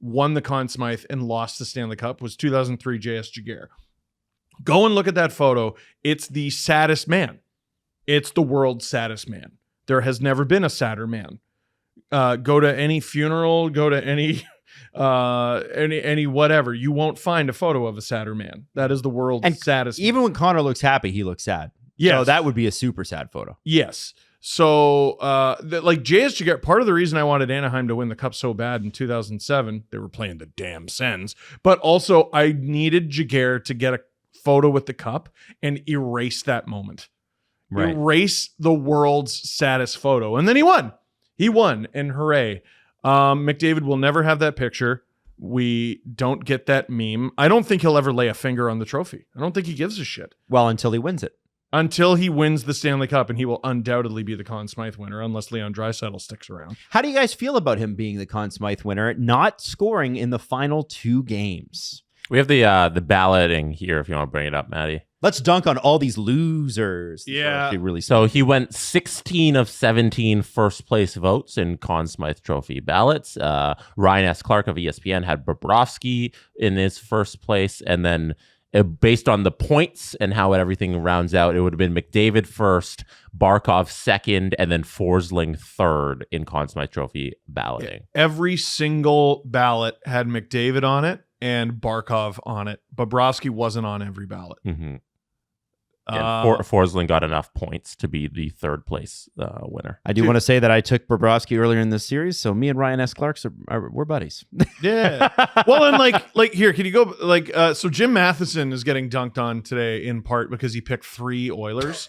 won the Conn Smythe and lost the Stanley Cup was 2003 J.S. Giguère. Go and look at that photo. It's the saddest man. It's the world's saddest man. There has never been a sadder man. Go to any funeral, go to any whatever. You won't find a photo of a sadder man. That is the world's saddest man. Even when Connor looks happy, he looks sad. Yes. So that would be a super sad photo. Yes. So, like J.S. Giguère, part of the reason I wanted Anaheim to win the Cup so bad in 2007, they were playing the damn Sens, but also I needed Giguère to get a photo with the cup and erase that moment. Right. Erase the world's saddest photo. And then he won. He won, and hooray. McDavid will never have that picture. We don't get that meme. I don't think he'll ever lay a finger on the trophy. I don't think he gives a shit. Well, until he wins it. Until he wins the Stanley Cup, and he will undoubtedly be the Conn Smythe winner unless Leon Draisaitl sticks around. How do you guys feel about him being the Conn Smythe winner, not scoring in the final 2 games? We have the balloting here if you want to bring it up, Maddie. Let's dunk on all these losers. Yeah. Really. So he went 16 of 17 first place votes in Conn Smythe Trophy ballots. Ryan S. Clark of ESPN had Bobrovsky in his first place, and then based on the points and how everything rounds out, it would have been McDavid first, Barkov second, and then Forsling third in Conn Smythe Trophy balloting. Every single ballot had McDavid on it and Barkov on it. Bobrovsky wasn't on every ballot. Mm-hmm. And Forsling got enough points to be the third place winner. I do want to say that I took Bobrovsky earlier in this series, so me and Ryan S. Clark we're buddies. Yeah. Well, and like here, can you go so Jim Matheson is getting dunked on today in part because he picked 3 Oilers.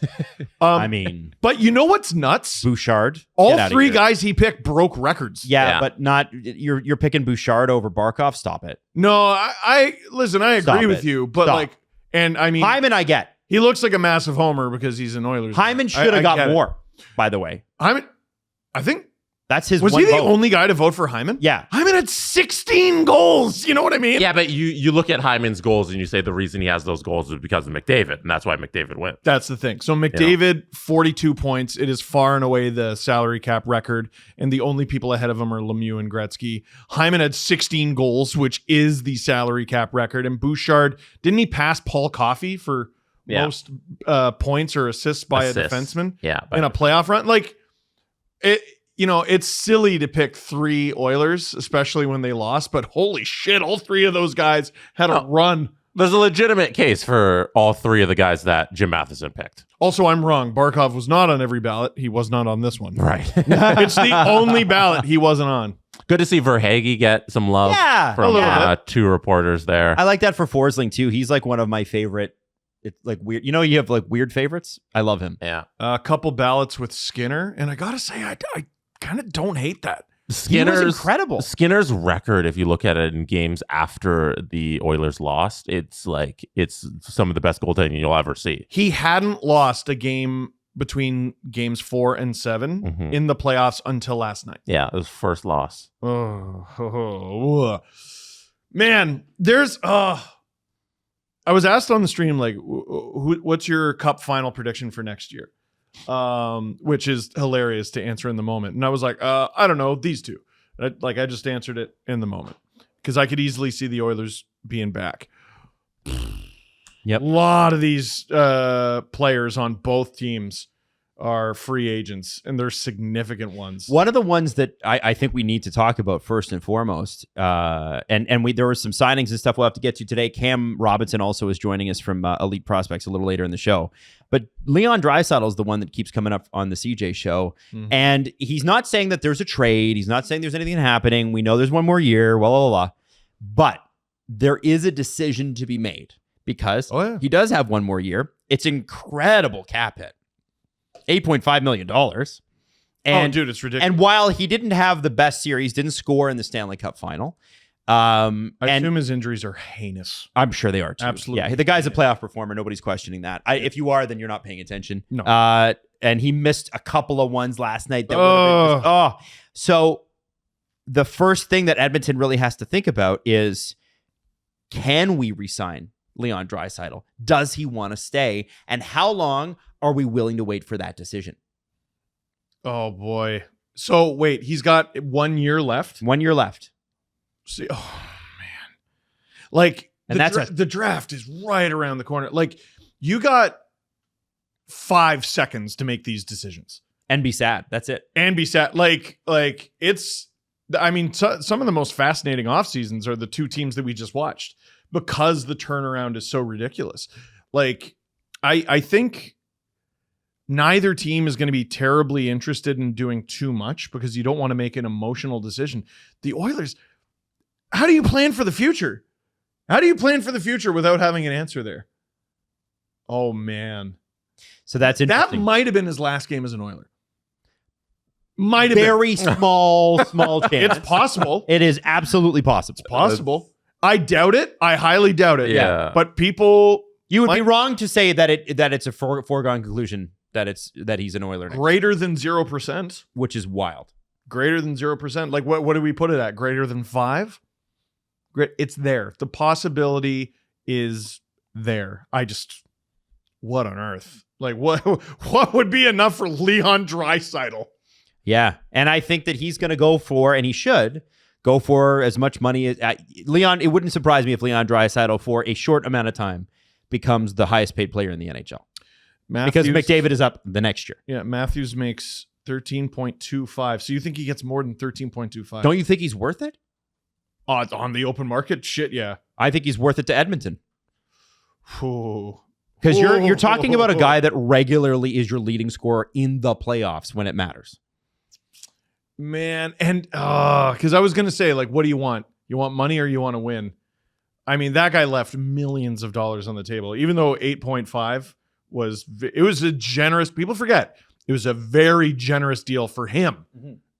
I mean, but you know what's nuts? Bouchard. All 3 guys he picked broke records. Yeah, but not you're picking Bouchard over Barkov. Stop it. No, I listen. I agree with you, but and I mean, Hyman, I get. He looks like a massive homer because he's an Oilers. Hyman should have got more, by the way. Hyman, I think that's his. Was one he the vote. only guy to vote for Hyman? Yeah, Hyman had 16 goals. You know what I mean? Yeah, but you look at Hyman's goals and you say the reason he has those goals is because of McDavid, and that's why McDavid wins. That's the thing. So McDavid, 42 points. It is far and away the salary cap record, and the only people ahead of him are Lemieux and Gretzky. Hyman had 16 goals, which is the salary cap record, and Bouchard, didn't he pass Paul Coffey for most points or assists by a defenseman in a playoff run? Like, it, it's silly to pick 3 Oilers, especially when they lost, but holy shit, all 3 of those guys had a run. There's a legitimate case for all 3 of the guys that Jim Matheson picked. Also, I'm wrong. Barkov was not on every ballot. He was not on this one. Right. It's the only ballot he wasn't on. Good to see Verhaeghe get some love from 2 reporters there. I like that for Forsling, too. He's like one of my favorite. It's like weird. You have like weird favorites. I love him. Yeah. A couple ballots with Skinner, and I gotta say, I kind of don't hate that. Skinner's incredible. Skinner's record, if you look at it in games after the Oilers lost, it's some of the best goaltending you'll ever see. He hadn't lost a game between games 4 and 7 in the playoffs until last night. Yeah, it was first loss. Man, there's I was asked on the stream, like, what's your Cup final prediction for next year? Which is hilarious to answer in the moment. And I was like, I don't know, these 2. I just answered it in the moment because I could easily see the Oilers being back. Yep. A lot of these players on both teams are free agents, and they're significant ones. One of the ones that I think we need to talk about first and foremost, and there were some signings and stuff we'll have to get to today. Cam Robinson also is joining us from Elite Prospects a little later in the show. But Leon Draisaitl is the one that keeps coming up on the CJ show. Mm-hmm. And he's not saying that there's a trade. He's not saying there's anything happening. We know there's one more year, blah, blah, blah. But there is a decision to be made because he does have one more year. It's incredible cap hit. $8.5 million. And, dude, it's ridiculous. And while he didn't have the best series, didn't score in the Stanley Cup final. I assume his injuries are heinous. I'm sure they are too. Absolutely. Yeah, the guy's a playoff performer. Nobody's questioning that. If you are, then you're not paying attention. No. And he missed a couple of ones last night. That So the first thing that Edmonton really has to think about is, can we re-sign Leon Draisaitl? Does he want to stay? And how long are we willing to wait for that decision? Oh, boy. So, wait, he's got 1 year left? 1 year left. See, oh, man. Like, and the draft is right around the corner. Like, you got 5 seconds to make these decisions. And be sad. That's it. And be sad. Like it's, I mean, some of the most fascinating off seasons are the 2 teams that we just watched because the turnaround is so ridiculous. Like, I think neither team is going to be terribly interested in doing too much because you don't want to make an emotional decision. The Oilers, how do you plan for the future? How do you plan for the future without having an answer there? Oh, man. So that's That interesting. might have been his last game as an Oiler. Might have been. Very small chance. It's possible. It is absolutely possible. Possible. I doubt it. I highly doubt it. Yeah. But people... You would be wrong to say that it's a foregone conclusion that he's an Oiler next, Greater than 0%. which is wild. Greater than 0%. Like, what do we put it at? Greater than 5? It's there. The possibility is there. What on earth? Like, what would be enough for Leon Draisaitl? Yeah, and I think that he's going to go for, and he should go for as much money as Leon. It wouldn't surprise me if Leon Draisaitl, for a short amount of time, becomes the highest paid player in the NHL. Because McDavid is up the next year. Yeah, Matthews makes 13.25. So you think he gets more than 13.25? Don't you think he's worth it? On the open market? Shit, yeah. I think he's worth it to Edmonton. Ooh. Because you're talking about a guy that regularly is your leading scorer in the playoffs when it matters. Man, and because I was going to say, like, what do you want? You want money or you want to win? I mean, that guy left millions of dollars on the table, even though 8.5 was a generous, people forget, it was a very generous deal for him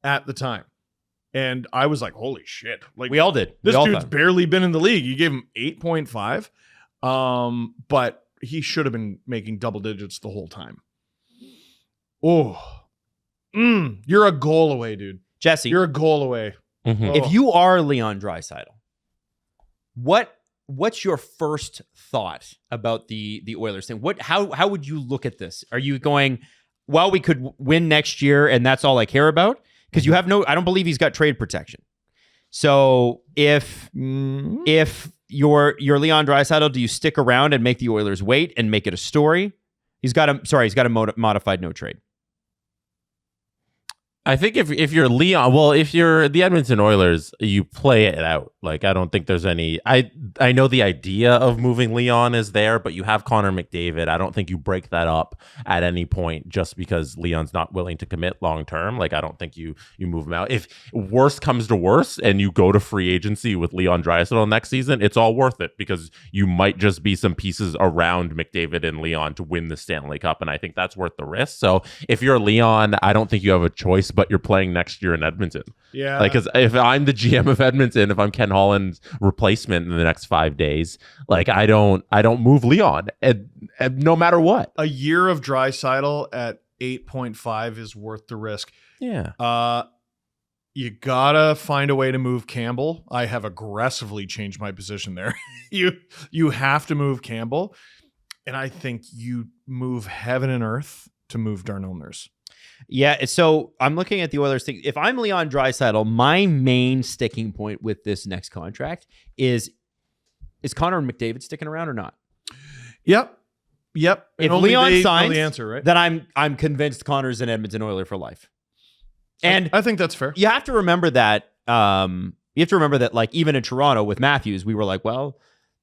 at the time. And I was like, holy shit. Like, We all did. This We all dude's thought. barely been in the league. You gave him 8.5. But he should have been making double digits the whole time. Oh, you're a goal away, dude. Jesse, You're a goal away. Mhm. if you are Leon Draisaitl, what's your first thought about the Oilers thing? How would you look at this? Are you going, well, we could win next year and that's all I care about? Because you have I don't believe he's got trade protection. So if you're Leon Draisaitl, do you stick around and make the Oilers wait and make it a story? He's got a modified no trade. I think if you're Leon, well, if you're the Edmonton Oilers, you play it out. Like, I don't think there's any. I know the idea of moving Leon is there, but you have Connor McDavid. I don't think you break that up at any point just because Leon's not willing to commit long term. Like, I don't think you move him out. If worst comes to worst and you go to free agency with Leon Draisaitl next season, it's all worth it because you might just be some pieces around McDavid and Leon to win the Stanley Cup, and I think that's worth the risk. So if you're Leon, I don't think you have a choice, but you're playing next year in Edmonton. Yeah. Like, because if I'm the GM of Edmonton, if I'm Ken Holland's replacement in the next 5 days, like, I don't move Leon, and no matter what. A year of Draisaitl at 8.5 is worth the risk. Yeah. You gotta find a way to move Campbell. I have aggressively changed my position there. You have to move Campbell, and I think you move heaven and earth to move Darnell Nurse. Yeah, so I'm looking at the Oilers thing. If I'm Leon Draisaitl, my main sticking point with this next contract is Connor McDavid sticking around or not? Yep. If And only Leon they know signs, the answer, right? then I'm convinced Connor's an Edmonton Oiler for life. And I think that's fair. you have to remember that. Like, even in Toronto with Matthews, we were like, well,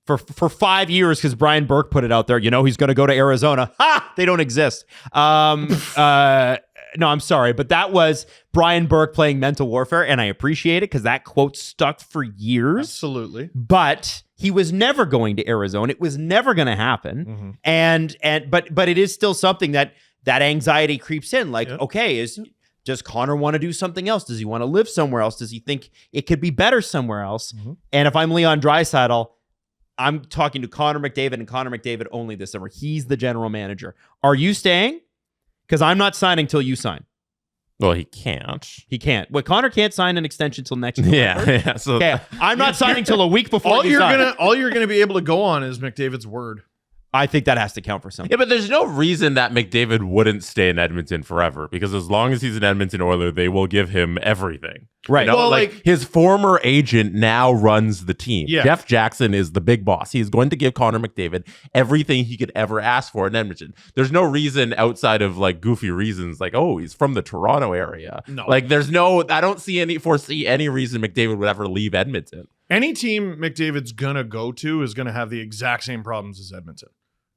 for 5 years, because Brian Burke put it out there, he's going to go to Arizona. Ha! They don't exist. No, I'm sorry, but that was Brian Burke playing mental warfare, and I appreciate it because that quote stuck for years. Absolutely. But he was never going to Arizona. It was never going to happen. Mm-hmm. But it is still something that anxiety creeps in. Like, Yeah. okay, does Connor want to do something else? Does he want to live somewhere else? Does he think it could be better somewhere else? Mm-hmm. And if I'm Leon Draisaitl, I'm talking to Connor McDavid and Connor McDavid only this summer. He's the general manager. Are you staying? Because I'm not signing till you sign. Well, he can't. He can't. Well, Connor can't sign an extension till next year. Yeah. So Okay, I'm not signing till a week before All you sign. you're gonna be able to go on is McDavid's word. I think that has to count for something. Yeah, but there's no reason that McDavid wouldn't stay in Edmonton forever because as long as he's an Edmonton Oiler, they will give him everything. Right. Well, like his former agent now runs the team. Yeah. Jeff Jackson is the big boss. He's going to give Connor McDavid everything he could ever ask for in Edmonton. There's no reason outside of like goofy reasons like, oh, he's from the Toronto area. No. Like I don't foresee any reason McDavid would ever leave Edmonton. Any team McDavid's gonna go to is gonna have the exact same problems as Edmonton.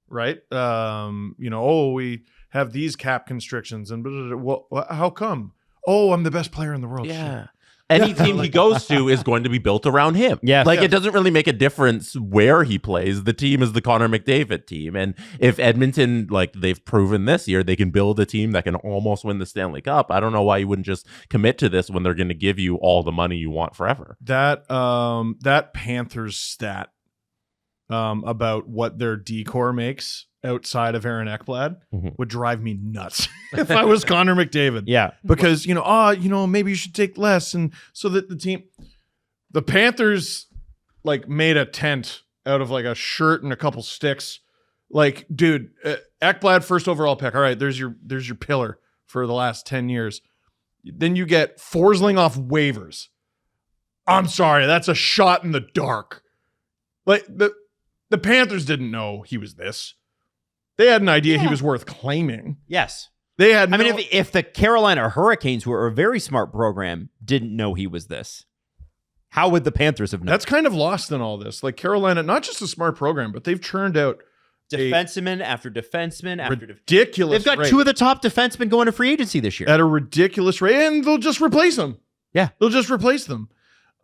Right? We have these cap constrictions and blah, blah, blah. Well, how come? Oh, I'm the best player in the world. Yeah. Any team he goes to is going to be built around him. Yeah. Like, it doesn't really make a difference where he plays. The team is the Connor McDavid team. And if Edmonton, like they've proven this year, they can build a team that can almost win the Stanley Cup. I don't know why you wouldn't just commit to this when they're going to give you all the money you want forever. That Panthers stat about what their decor makes outside of Aaron Ekblad would drive me nuts if I was Connor McDavid. Yeah. Because, maybe you should take less. And so that the Panthers like made a tent out of like a shirt and a couple sticks. Like, dude, Ekblad first overall pick. All right, there's your pillar for the last 10 years. Then you get Forsling off waivers. I'm sorry, that's a shot in the dark. Like the Panthers didn't know he was this. They had an idea he was worth claiming. Yes. They had. I mean, if the Carolina Hurricanes, who are a very smart program, didn't know he was this, how would the Panthers have known? That's kind of lost in all this. Like Carolina, not just a smart program, but they've churned out defenseman after defenseman after ridiculous. They've got two of the top defensemen going to free agency this year at a ridiculous rate, and they'll just replace them. Yeah, they'll just replace them.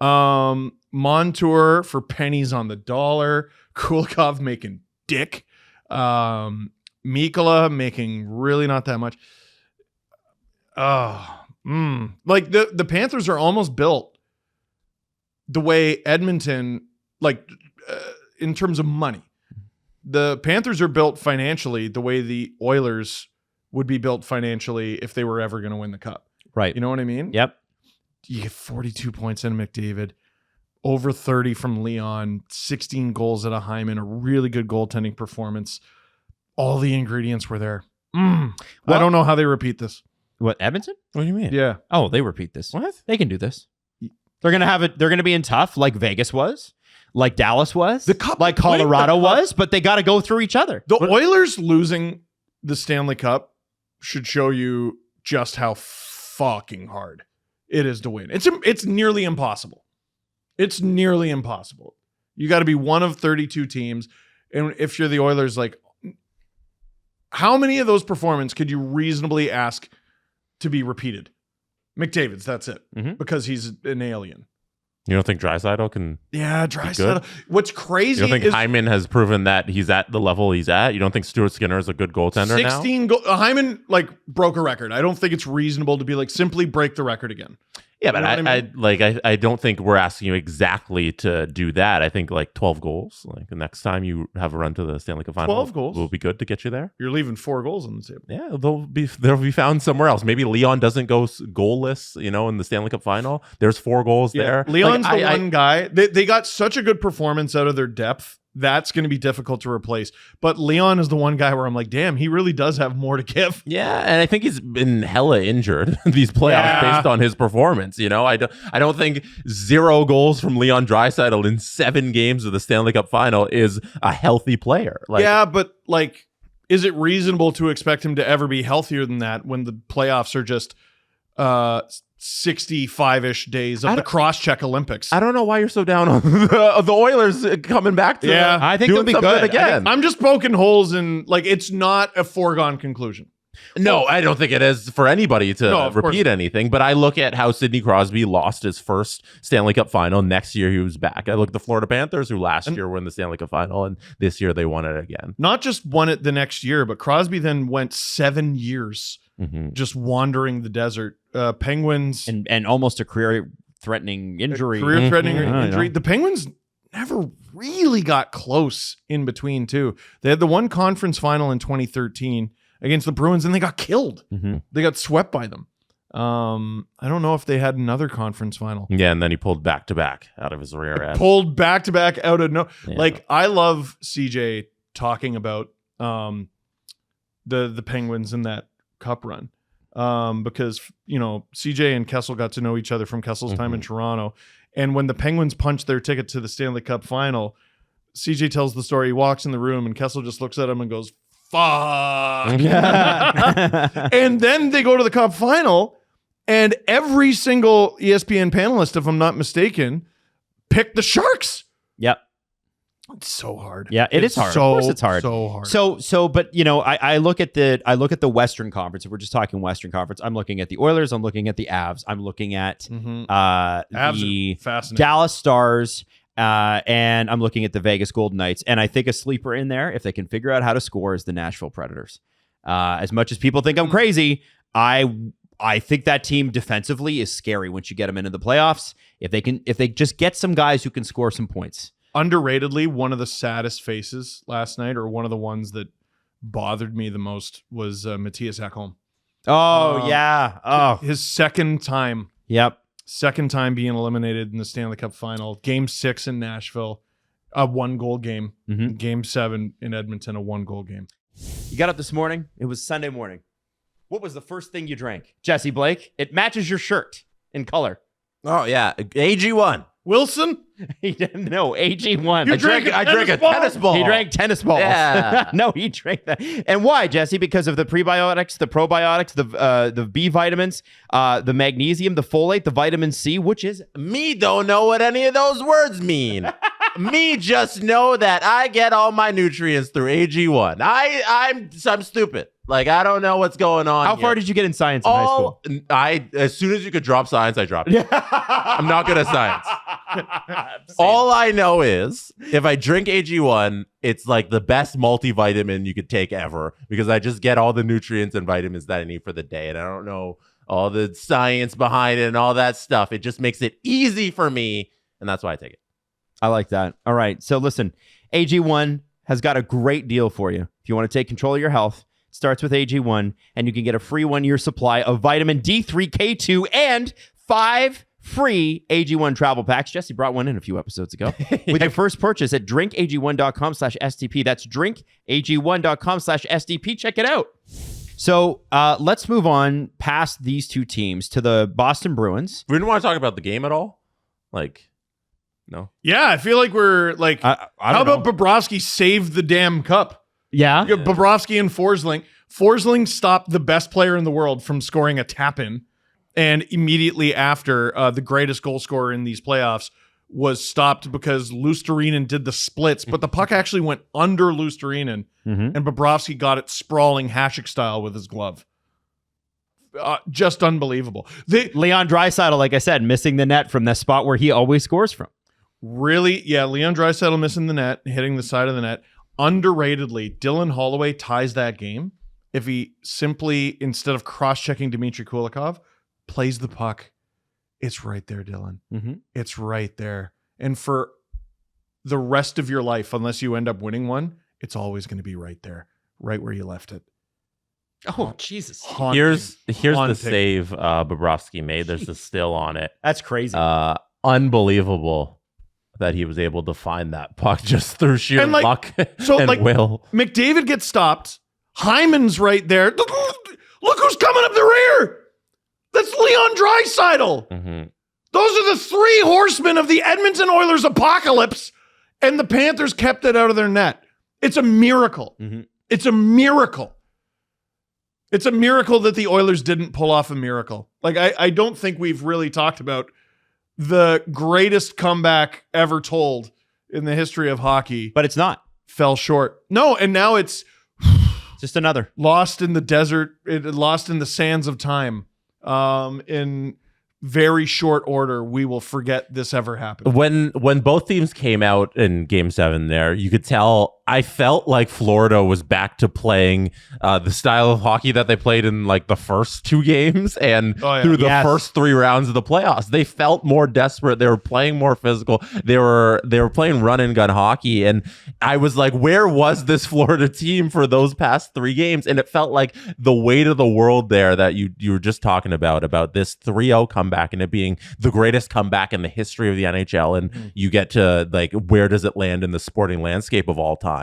Montour for pennies on the dollar. Kulikov making dick. Mikkola making really not that much. Like the Panthers are almost built the way Edmonton, like in terms of money. The Panthers are built financially the way the Oilers would be built financially if they were ever going to win the Cup. Right. You know what I mean? Yep. You get 42 points in McDavid, over 30 from Leon, 16 goals at a Hyman, a really good goaltending performance. All the ingredients were there. I don't know how they repeat this. What, Edmonton? What do you mean? Yeah. Oh, they repeat this. What? They can do this. They're gonna have it. They're gonna be in tough, like Vegas was, like Dallas was, the Cup, like Colorado was. But they got to go through each other. The Oilers losing the Stanley Cup should show you just how fucking hard it is to win. It's nearly impossible. It's nearly impossible. You got to be one of 32 teams, and if you're the Oilers, like, how many of those performances could you reasonably ask to be repeated? McDavid's, that's it, because he's an alien. You don't think Draisaitl can? Yeah, Draisaitl. What's crazy? You don't think Hyman has proven that he's at the level he's at? You don't think Stuart Skinner is a good goaltender 16 now? Hyman like broke a record. I don't think it's reasonable to be like simply break the record again. Yeah, but you know I don't think we're asking you exactly to do that. I think like 12 goals. Like the next time you have a run to the Stanley Cup final, 12 goals will be good to get you there. You're leaving 4 goals on the table. Yeah, they'll be found somewhere else. Maybe Leon doesn't go goalless, in the Stanley Cup final. There's 4 goals there. Leon's the one guy. They got such a good performance out of their depth. That's going to be difficult to replace. But Leon is the one guy where I'm like, damn, he really does have more to give. Yeah, and I think he's been hella injured these playoffs based on his performance. I don't think 0 goals from Leon Draisaitl in 7 games of the Stanley Cup final is a healthy player. But is it reasonable to expect him to ever be healthier than that when the playoffs are just 65-ish days of the cross-check Olympics? I don't know why you're so down on the Oilers coming back to I think they'll be good again. I'm just poking holes in, it's not a foregone conclusion. No, I don't think it is for anybody to repeat anything, but I look at how Sidney Crosby lost his first Stanley Cup final. Next year, he was back. I look at the Florida Panthers, who last year won the Stanley Cup final, and this year they won it again. Not just won it the next year, but Crosby then went 7 years just wandering the desert. Penguins. And almost a career-threatening injury. Injury. The Penguins never really got close in between, too. They had the one conference final in 2013 against the Bruins, and they got killed. They got swept by them. I don't know if they had another conference final. Yeah, and then he pulled back-to-back out of his rear end. Pulled back-to-back out of no... Yeah. I love CJ talking about the Penguins in that Cup run. Because, CJ and Kessel got to know each other from Kessel's time in Toronto. And when the Penguins punched their ticket to the Stanley Cup final, CJ tells the story. He walks in the room and Kessel just looks at him and goes, fuck. And then they go to the Cup final, and every single ESPN panelist, if I'm not mistaken, picked the Sharks. Yep. It's so hard. Yeah, it's hard. Of course it's hard. So hard. So, but I look at the Western Conference. If we're just talking Western Conference, I'm looking at the Oilers. I'm looking at the Avs. I'm looking at the Dallas Stars, and I'm looking at the Vegas Golden Knights. And I think a sleeper in there, if they can figure out how to score, is the Nashville Predators. As much as people think I'm crazy, I think that team defensively is scary once you get them into the playoffs. If they just get some guys who can score some points. Underratedly, one of the saddest faces last night, or one of the ones that bothered me the most, was Matthias Ekholm. Oh, yeah. Oh, his second time. Yep. Second time being eliminated in the Stanley Cup final. Game 6 in Nashville, a 1-goal game. Mm-hmm. Game 7 in Edmonton, a 1-goal game. You got up this morning. It was Sunday morning. What was the first thing you drank? Jesse Blake. It matches your shirt in color. Oh, yeah. AG1. Wilson? No, AG1. You I drank a tennis ball. He drank tennis balls. Yeah. No, he drank that. And why, Jesse? Because of the prebiotics, the probiotics, the B vitamins, the magnesium, the folate, the vitamin C, which is... Me don't know what any of those words mean. Me just know that I get all my nutrients through AG1. I'm stupid. Like, I don't know what's going on. How far did you get in science in high school? As soon as you could drop science, I dropped it. I'm not good at science. All I know is if I drink AG1, it's like the best multivitamin you could take ever, because I just get all the nutrients and vitamins that I need for the day. And I don't know all the science behind it and all that stuff. It just makes it easy for me. And that's why I take it. I like that. All right. So listen, AG1 has got a great deal for you. If you want to take control of your health, it starts with AG1, and you can get a free 1-year supply of vitamin D3K2 and 5 free AG1 travel packs. Jesse brought one in a few episodes ago. With your first purchase at drinkag1.com/STP. That's drinkag1.com/STP. Check it out. So let's move on past these two teams to the Boston Bruins. We didn't want to talk about the game at all? Like... No. Yeah, I feel like we're like, how about Bobrovsky saved the damn cup? Yeah. Bobrovsky and Forsling. Forsling stopped the best player in the world from scoring a tap-in. And immediately after, the greatest goal scorer in these playoffs was stopped because Luostarinen did the splits, but the puck actually went under Luostarinen, and Bobrovsky got it sprawling Hasek style with his glove. Just unbelievable. Leon Draisaitl, like I said, missing the net from the spot where he always scores from. Really, yeah, Leon Draisaitl missing the net, hitting the side of the net. Underratedly, Dylan Holloway ties that game if he simply, instead of cross-checking Dmitry Kulikov, plays the puck. It's right there, Dylan. Mm-hmm. It's right there. And for the rest of your life, unless you end up winning one, it's always going to be right there, right where you left it. Oh, Jesus. Haunting. Here's the save Bobrovsky made. There's a still on it. That's crazy. Unbelievable that he was able to find that puck just through sheer luck and will. McDavid gets stopped. Hyman's right there. Look who's coming up the rear. That's Leon Draisaitl. Mm-hmm. Those are the 3 horsemen of the Edmonton Oilers apocalypse, and the Panthers kept it out of their net. It's a miracle. Mm-hmm. It's a miracle. It's a miracle that the Oilers didn't pull off a miracle. Like, I don't think we've really talked about the greatest comeback ever told in the history of hockey. But it's not. Fell short. No, and now it's just another. Lost in the desert, lost in the sands of time. In very short order, we will forget this ever happened. When both teams came out in Game 7 there, you could tell I felt like Florida was back to playing the style of hockey that they played in like the first 2 games and through the first 3 rounds of the playoffs. They felt more desperate. They were playing more physical. They were playing run and gun hockey. And I was like, where was this Florida team for those past 3 games? And it felt like the weight of the world there that you were just talking about this 3-0 comeback and it being the greatest comeback in the history of the NHL. And you get to like, where does it land in the sporting landscape of all time?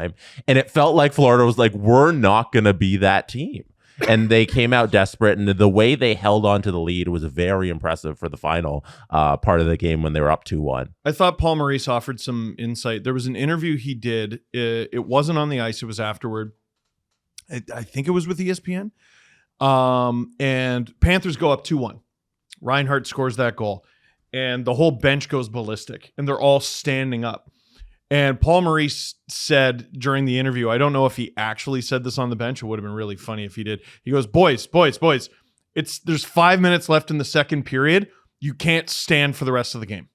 And it felt like Florida was like, we're not going to be that team. And they came out desperate. And the way they held on to the lead was very impressive for the final part of the game when they were up 2-1. I thought Paul Maurice offered some insight. There was an interview he did. It wasn't on the ice. It was afterward. I think it was with ESPN. And Panthers go up 2-1. Reinhart scores that goal. And the whole bench goes ballistic. And they're all standing up. And Paul Maurice said during the interview, I don't know if he actually said this on the bench. It would have been really funny if he did. He goes, boys, there's 5 minutes left in the second period. You can't stand for the rest of the game.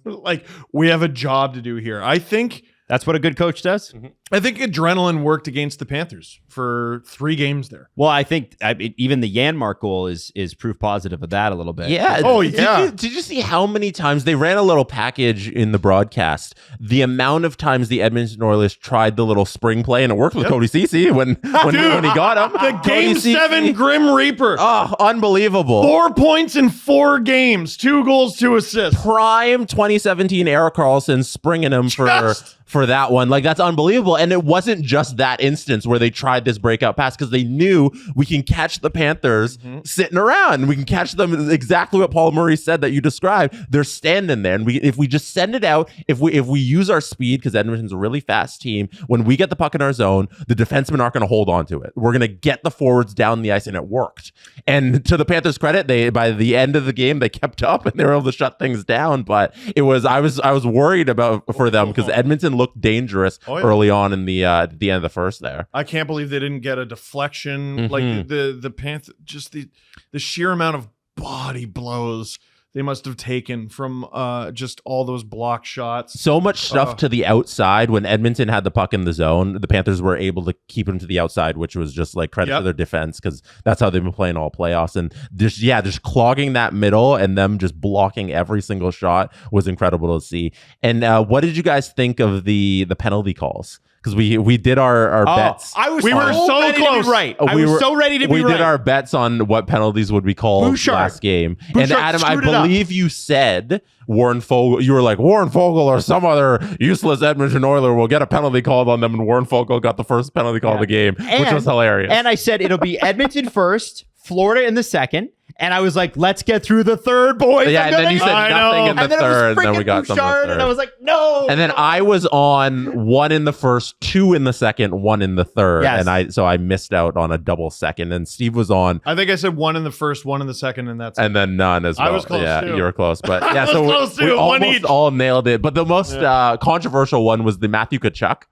Like, we have a job to do here. I think That's what a good coach does. Mm-hmm. I think adrenaline worked against the Panthers for 3 games there. Well, I think even the Janmark goal is proof positive of that a little bit. Yeah. Oh, yeah. Did you see how many times they ran a little package in the broadcast? The amount of times the Edmonton Oilers tried the little spring play, and it worked with Cody Ceci when he got him. The Game 7 Grim Reaper. Oh, unbelievable. 4 points in 4 games. 2 goals, 2 assists. Prime 2017 Erik Karlsson springing him for that one. Like, that's unbelievable. And it wasn't just that instance where they tried this breakout pass, because they knew we can catch the Panthers sitting around. We can catch them exactly what Paul Murray said that you described. They're standing there. And if we just send it out, if we use our speed, because Edmonton's a really fast team, when we get the puck in our zone, the defensemen aren't going to hold on to it. We're going to get the forwards down the ice, and it worked. And to the Panthers' credit, by the end of the game, they kept up and they were able to shut things down. But I was worried for them, because Edmonton looked dangerous early on in the end of the first there. I can't believe they didn't get a deflection. Like the Panther, just the sheer amount of body blows they must have taken from just all those block shots. So much stuff to the outside. When Edmonton had the puck in the zone, the Panthers were able to keep him to the outside, which was just like credit to their defense, because that's how they've been playing all playoffs. And just clogging that middle and them just blocking every single shot was incredible to see. And what did you guys think of the penalty calls? Because we did our bets. We were so ready close. to be right. I was so ready to be right. We did our bets on what penalties would be called last game. And Adam, I believe you said Warren Fogle. You were like, Warren Fogle or some other useless Edmonton Oiler will get a penalty called on them, and Warren Fogle got the first penalty call of the game, which was hilarious. And I said it'll be Edmonton first, Florida in the second. And I was like, let's get through the third, boys. Yeah, and then you said nothing in the third, and then we got something in the third. And I was like, no. And then I was on 1 in the first, 2 in the second, 1 in the third. Yes. And I missed out on a double second. And Steve was on. I think I said 1 in the first, 1 in the second, and that's and then none as well. I was close too. You were close. But yeah, I was close we too. almost all nailed it. But the most controversial one was the Matthew Tkachuk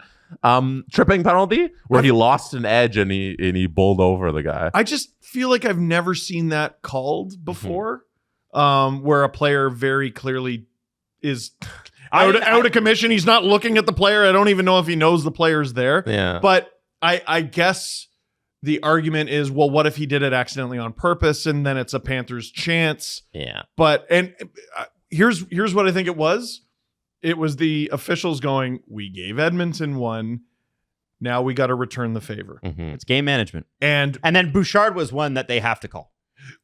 tripping penalty, where he lost an edge and he bowled over the guy. I just feel like I've never seen that called before, where a player very clearly is out of commission. He's not looking at the player. I don't even know if he knows the player's there. Yeah. But I guess the argument is, well, what if he did it accidentally on purpose, and then it's a Panthers chance? Yeah. But here's what I think it was. It was the officials going, we gave Edmonton 1. Now we got to return the favor. It's game management. And then Bouchard was one that they have to call.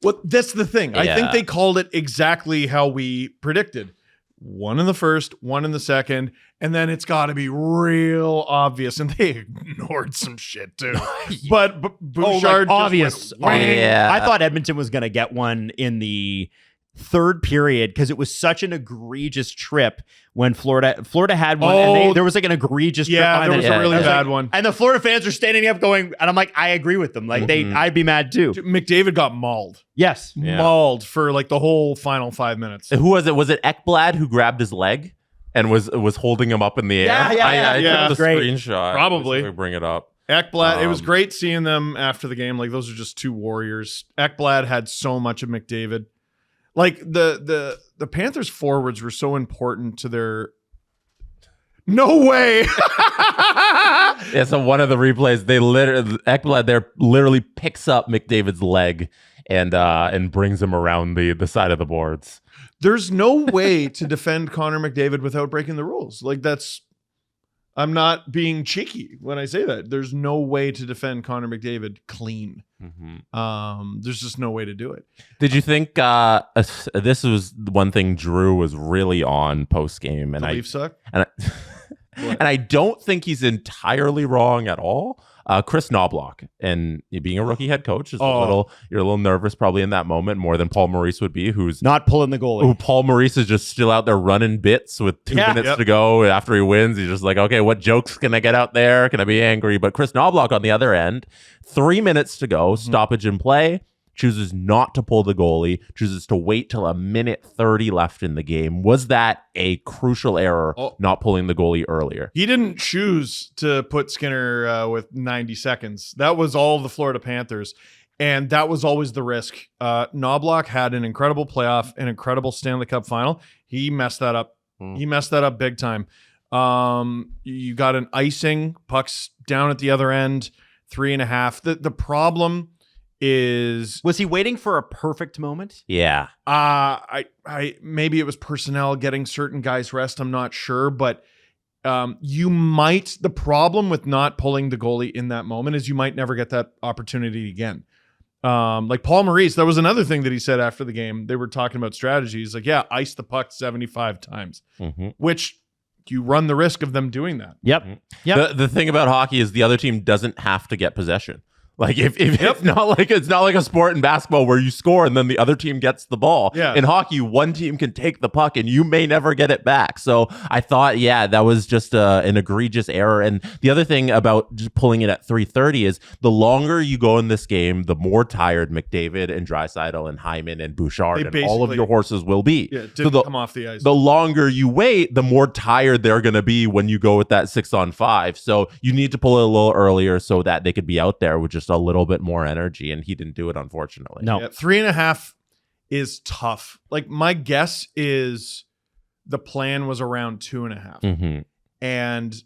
Well, that's the thing. Yeah. I think they called it exactly how we predicted. 1 in the first, 1 in the second, and then it's got to be real obvious. And they ignored some shit too. But Bouchard just obvious. went, yeah. I thought Edmonton was going to get one in the third period, because it was such an egregious trip when Florida had one, and there was like an egregious trip. There was a really bad one. And the Florida fans are standing up going, and I'm like, I agree with them. Like I'd be mad too. McDavid got mauled. Yes. Mauled for like the whole final 5 minutes. Who was it? Was it Ekblad who grabbed his leg and was holding him up in the air? I took the Great. screenshot. Probably. We bring it up. Ekblad, it was great seeing them after the game. Like, those are just 2 warriors. Ekblad had so much of McDavid. Like, the Panthers forwards were so important to their... No way! Yeah, so one of the replays, Ekblad there literally picks up McDavid's leg and brings him around the side of the boards. There's no way to defend Connor McDavid without breaking the rules. Like, that's... I'm not being cheeky when I say that. There's no way to defend Connor McDavid clean. There's just no way to do it. Did you think this was one thing Drew was really on post game, and the Leafs suck? And I don't think he's entirely wrong at all. Chris Knobloch, and being a rookie head coach is you're a little nervous probably in that moment, more than Paul Maurice would be, who's not pulling the goalie. Who Paul Maurice is just still out there running bits with 2 minutes to go after he wins. He's just like, okay, what jokes can I get out there? Can I be angry? But Chris Knobloch on the other end, 3 minutes to go, stoppage in play, chooses not to pull the goalie, chooses to wait till a minute 30 left in the game. Was that a crucial error, not pulling the goalie earlier? He didn't choose to put Skinner with 90 seconds. That was all the Florida Panthers. And that was always the risk. Knobloch had an incredible playoff, an incredible Stanley Cup final. He messed that up. He messed that up big time. You got an icing, puck's down at the other end, 3.5. The problem is, was he waiting for a perfect moment? Yeah. I maybe it was personnel getting certain guys rest. I'm not sure, but the problem with not pulling the goalie in that moment is you might never get that opportunity again. Like Paul Maurice, that was another thing that he said after the game. They were talking about strategies. Like, yeah, ice the puck 75 times, which you run the risk of them doing that. Yep. The thing about hockey is the other team doesn't have to get possession. Like if it's not like a sport in basketball where you score and then the other team gets the ball. Yeah. In hockey, one team can take the puck and you may never get it back. So I thought, that was just an egregious error. And the other thing about just pulling it at 3:30 is the longer you go in this game, the more tired McDavid and Draisaitl and Hyman and Bouchard and all of your horses will be. Yeah, didn't come off the ice. The longer you wait, the more tired they're going to be when you go with that 6-on-5. So you need to pull it a little earlier so that they could be out there with just a little bit more energy, and he didn't do it, unfortunately. No. 3.5 is tough. Like, my guess is the plan was around 2.5. And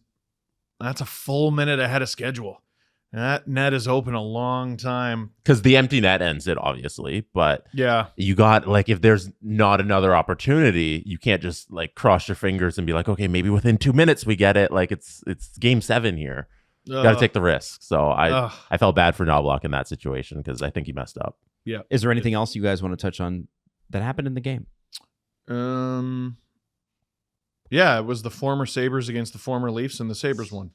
that's a full minute ahead of schedule. And that net is open a long time. Because the empty net ends it, obviously. But yeah, you got, like, if there's not another opportunity, you can't just, like, cross your fingers and be like, okay, maybe within 2 minutes we get it. Like, it's game 7 here. Got to take the risk. So I felt bad for Knobloch in that situation because I think he messed up. Yeah. Is there anything else you guys want to touch on that happened in the game? Yeah, it was the former Sabres against the former Leafs, and the Sabres won.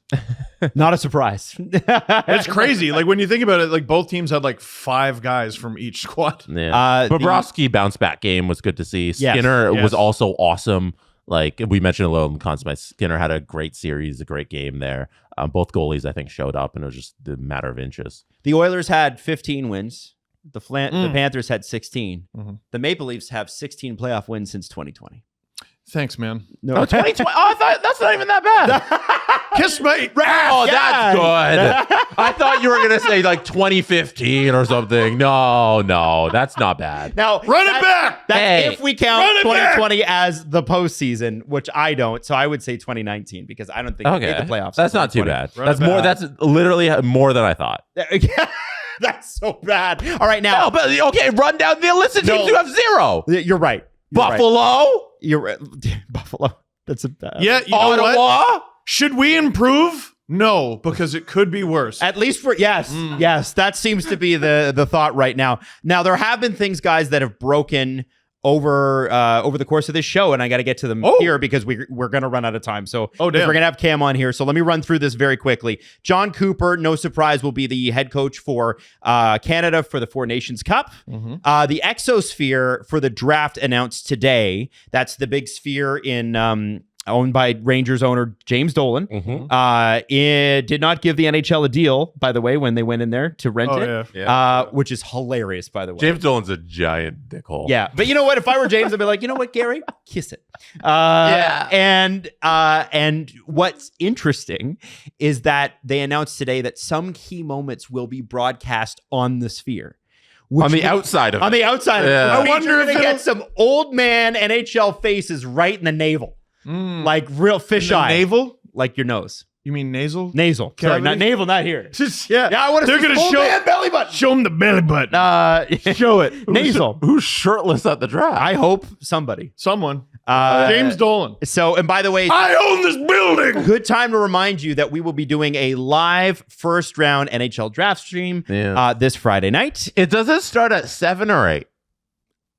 Not a surprise. It's crazy. Like, when you think about it, like, both teams had like 5 guys from each squad. Yeah. Bobrovsky bounce back game was good to see. Skinner was also awesome. Like we mentioned a little in Consummate, Skinner had a great series, a great game there. Both goalies, I think, showed up, and it was just a matter of inches. The Oilers had 15 wins. The Panthers had 16. The Maple Leafs have 16 playoff wins since 2020. Thanks, man. No, 2020. I thought that's not even that bad. Kiss my that's good. I thought you were gonna say like 2015 or something. No, that's not bad. Now run it back. That's if we count 2020 as the postseason, which I don't. So I would say 2019 because I don't think they made the playoffs. That's not too bad. That's more. That's literally more than I thought. That's so bad. All right, now. No, but okay, run down the list of teams who have 0. You're right. Buffalo. You're right. Buffalo. That's a bad. Yeah, you know what? Should we improve? No, because it could be worse. At least for yes. That seems to be the thought right now. Now there have been things, guys, that have broken over the course of this show, and I got to get to them here because we're going to run out of time. So we're going to have Cam on here. So let me run through this very quickly. John Cooper, no surprise, will be the head coach for Canada for the Four Nations Cup. The Exosphere for the draft announced today. That's the big sphere in owned by Rangers owner James Dolan. It did not give the NHL a deal, by the way, when they went in there to rent it, which is hilarious, by the way. James Dolan's a giant dickhole. Yeah, but you know what? If I were James, I'd be like, you know what, Gary? Kiss it. And what's interesting is that they announced today that some key moments will be broadcast on the Sphere. On the outside of it. I wonder if they get some old man NHL faces right in the navel. Like real fisheye. Navel? Like your nose. You mean nasal? Nasal. Sorry, not navel, not here. Yeah, I want to They're gonna show belly button. Show them the belly button. Show it. Nasal. Who's shirtless at the draft? I hope somebody. Someone. James Dolan. So, and by the way, I own this building. Good time to remind you that we will be doing a live first round NHL draft stream this Friday night. Does it start at 7 or 8?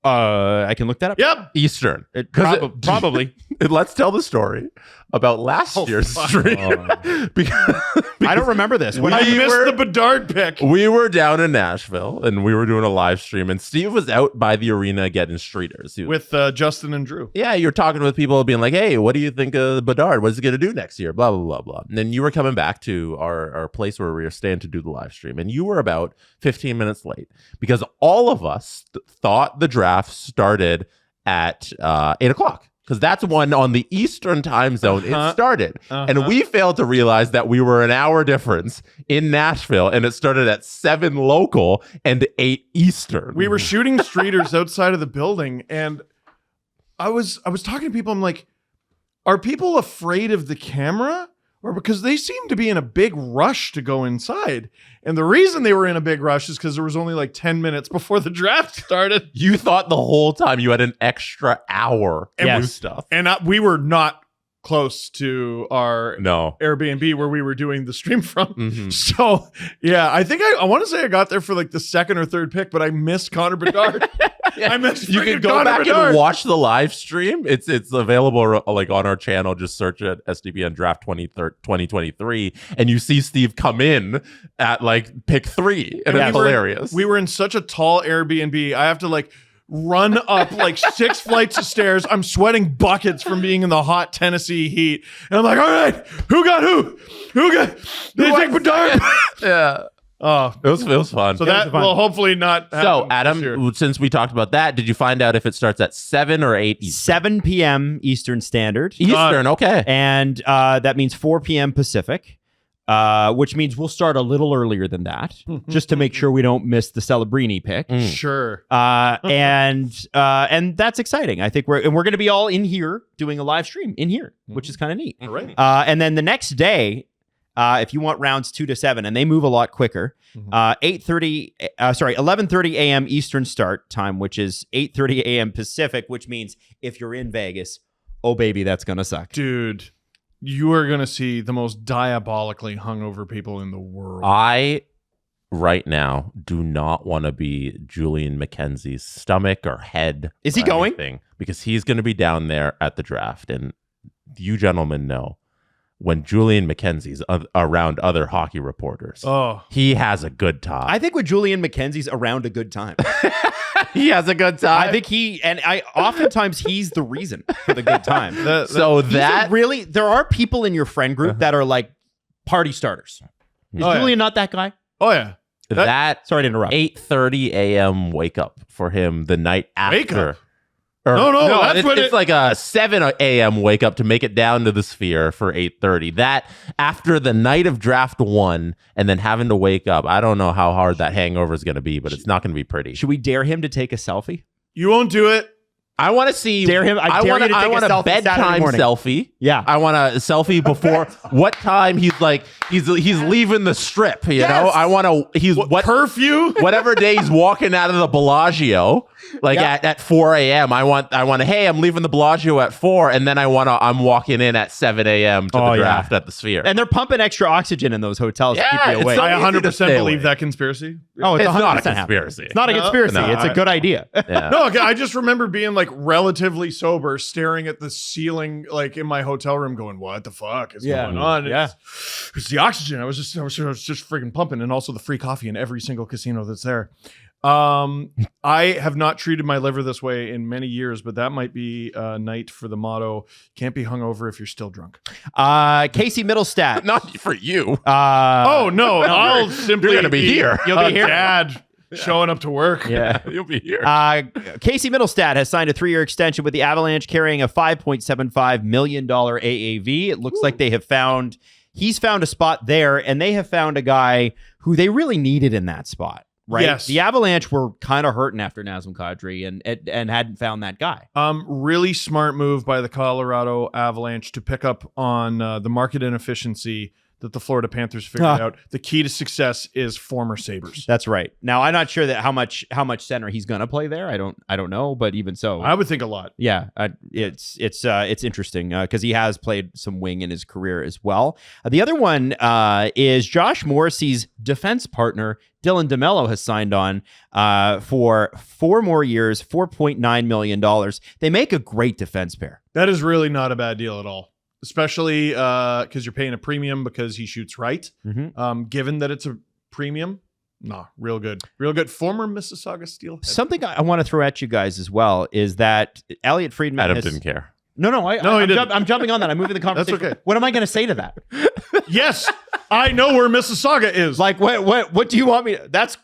I can look that up. Yep. Eastern. Probably. let's tell the story about last year's stream. because I don't remember this. What I did you- missed the Bedard pick. we were down in Nashville and we were doing a live stream, and Steve was out by the arena getting streeters. With Justin and Drew. Yeah, you're talking with people being like, hey, what do you think of Bedard? What's he going to do next year? Blah, blah, blah, blah. And then you were coming back to our place where we were staying to do the live stream. And you were about 15 minutes late because all of us thought the draft started at 8 o'clock. Because that's when on the Eastern time zone it started. And we failed to realize that we were an hour difference in Nashville and it started at 7 local and 8 Eastern. We were shooting streeters outside of the building, and I was talking to people. I'm like, are people afraid of the camera? Or because they seem to be in a big rush to go inside. And the reason they were in a big rush is because there was only like 10 minutes before the draft started. You thought the whole time you had an extra hour to do stuff. And we were not close to our Airbnb where we were doing the stream from. So, yeah, I think I want to say I got there for like the second or third pick, but I missed Connor Bedard. I missed You can go Connor back Bedard. and watch the live stream. It's available like on our channel. Just search it SDPN Draft 2023 and you see Steve come in at like pick 3 and it's hilarious. We were in such a tall Airbnb. I have to like run up like 6 flights of stairs. I'm sweating buckets from being in the hot Tennessee heat. And I'm like, all right, who got who? Did they take Bedard? Yeah. Oh, It was fun. so that will hopefully not happen So, this Adam, year. since we talked about that, did you find out if it starts at 7 or 8 Eastern? 7 p.m. Eastern Standard. Eastern, okay. And that means 4 p.m. Pacific, which means we'll start a little earlier than that, just to make sure we don't miss the Celebrini pick. Sure. And that's exciting. I think we're going to be all in here doing a live stream in here, which is kind of neat. All right. And then the next day, if you want rounds 2 to 7, and they move a lot quicker, 11:30 a.m. Eastern start time, which is 8:30 a.m. Pacific, which means if you're in Vegas, oh baby, that's gonna suck. Dude, you are going to see the most diabolically hungover people in the world. I, right now, do not want to be Julian McKenzie's stomach or head. Is he or going? anything, because he's going to be down there at the draft. And you gentlemen know when Julian McKenzie's around other hockey reporters, he has a good time. I think with Julian McKenzie's around a good time. He has a good time. I think oftentimes he's the reason for the good time. There are people in your friend group that are like party starters. Is Julian not that guy? Oh, yeah. Sorry to interrupt. 8:30 a.m. wake up for him the night after. Wake up? No, it's like a 7 a.m. wake up to make it down to the Sphere for 8:30. That after the night of draft 1 and then having to wake up, I don't know how hard that hangover is going to be, but it's not going to be pretty. Should we dare him to take a selfie? You won't do it. I want to see. Dare him. I dare you to take a selfie bedtime Saturday morning. selfie. Yeah. I want a selfie before what time he's leaving the strip. You know, I want to. What curfew? Whatever day he's walking out of the Bellagio, at 4 a.m. I want. Hey, I'm leaving the Bellagio at 4, and then I'm walking in at 7 a.m. to the draft at the Sphere. And they're pumping extra oxygen in those hotels to keep you awake. I 100% believe that conspiracy. Oh, it's not a 100% conspiracy. It's not a conspiracy. It's a good idea. No, okay, I just remember being like relatively sober, staring at the ceiling, like in my hotel room, going, "What the fuck is going on?" It's the oxygen. I was just freaking pumping, and also the free coffee in every single casino that's there. I have not treated my liver this way in many years, but that might be a night for the motto: can't be hungover if you're still drunk. Casey Mittelstadt. Not for you. Oh no, I'll simply You're gonna be here. You'll be here. Dad. Showing up to work. Yeah. You'll be here. Casey Mittelstadt has signed a 3-year extension with the Avalanche, carrying a $5.75 million AAV. It looks like he's found a spot there, and they have found a guy who they really needed in that spot, right? Yes. The Avalanche were kind of hurting after Nazem Kadri and hadn't found that guy. Really smart move by the Colorado Avalanche to pick up on the market inefficiency that the Florida Panthers figured out. The key to success is former Sabres. That's right. Now I'm not sure that how much center he's gonna play there. I don't know, but even so, I would think a lot. yeah, it's interesting because he has played some wing in his career as well. The other one is Josh Morrissey's defense partner Dylan DeMello has signed on for 4 more years, $4.9 million. They make a great defense pair. That is really not a bad deal at all, especially because you're paying a premium because he shoots right. Given that it's a premium, real good. Former Mississauga Steelhead. Something I want to throw at you guys as well is that Elliot Friedman Adam didn't care. I'm jumping on that. I'm moving the conversation. That's okay. What am I going to say to that? Yes, I know where Mississauga is. Like, what do you want me to? That's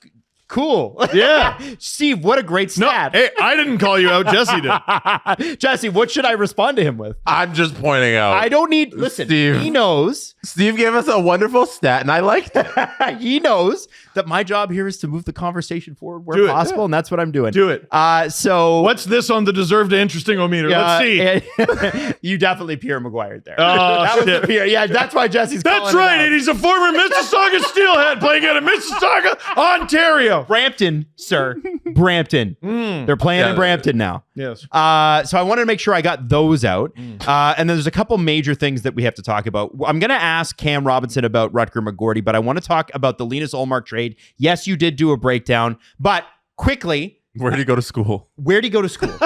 cool. Yeah. Steve, what a great stat. Hey, I didn't call you out. Jesse did. Jesse, what should I respond to him with? I'm just pointing out. I don't need, listen, Steve. he knows. Steve gave us a wonderful stat, and I liked it. He knows that my job here is to move the conversation forward where Do it. possible, and that's what I'm doing. Do it. So What's this on the deserved to interesting-o-meter? Let's see. You definitely Pierre McGuire there. Oh, that was shit. the Pierre. Yeah, that's why Jesse's That's calling right, it out. and he's a former Mississauga Steelhead playing out of Mississauga, Ontario. Brampton, sir. Brampton. They're playing in Brampton now. Yes. So I wanted to make sure I got those out. And then there's a couple major things that we have to talk about. I'm going to ask Cam Robinson about Rutger McGorty, but I want to talk about the Linus Ullmark trade. Yes, you did do a breakdown, but quickly, Where did he go to school? where'd he go to school?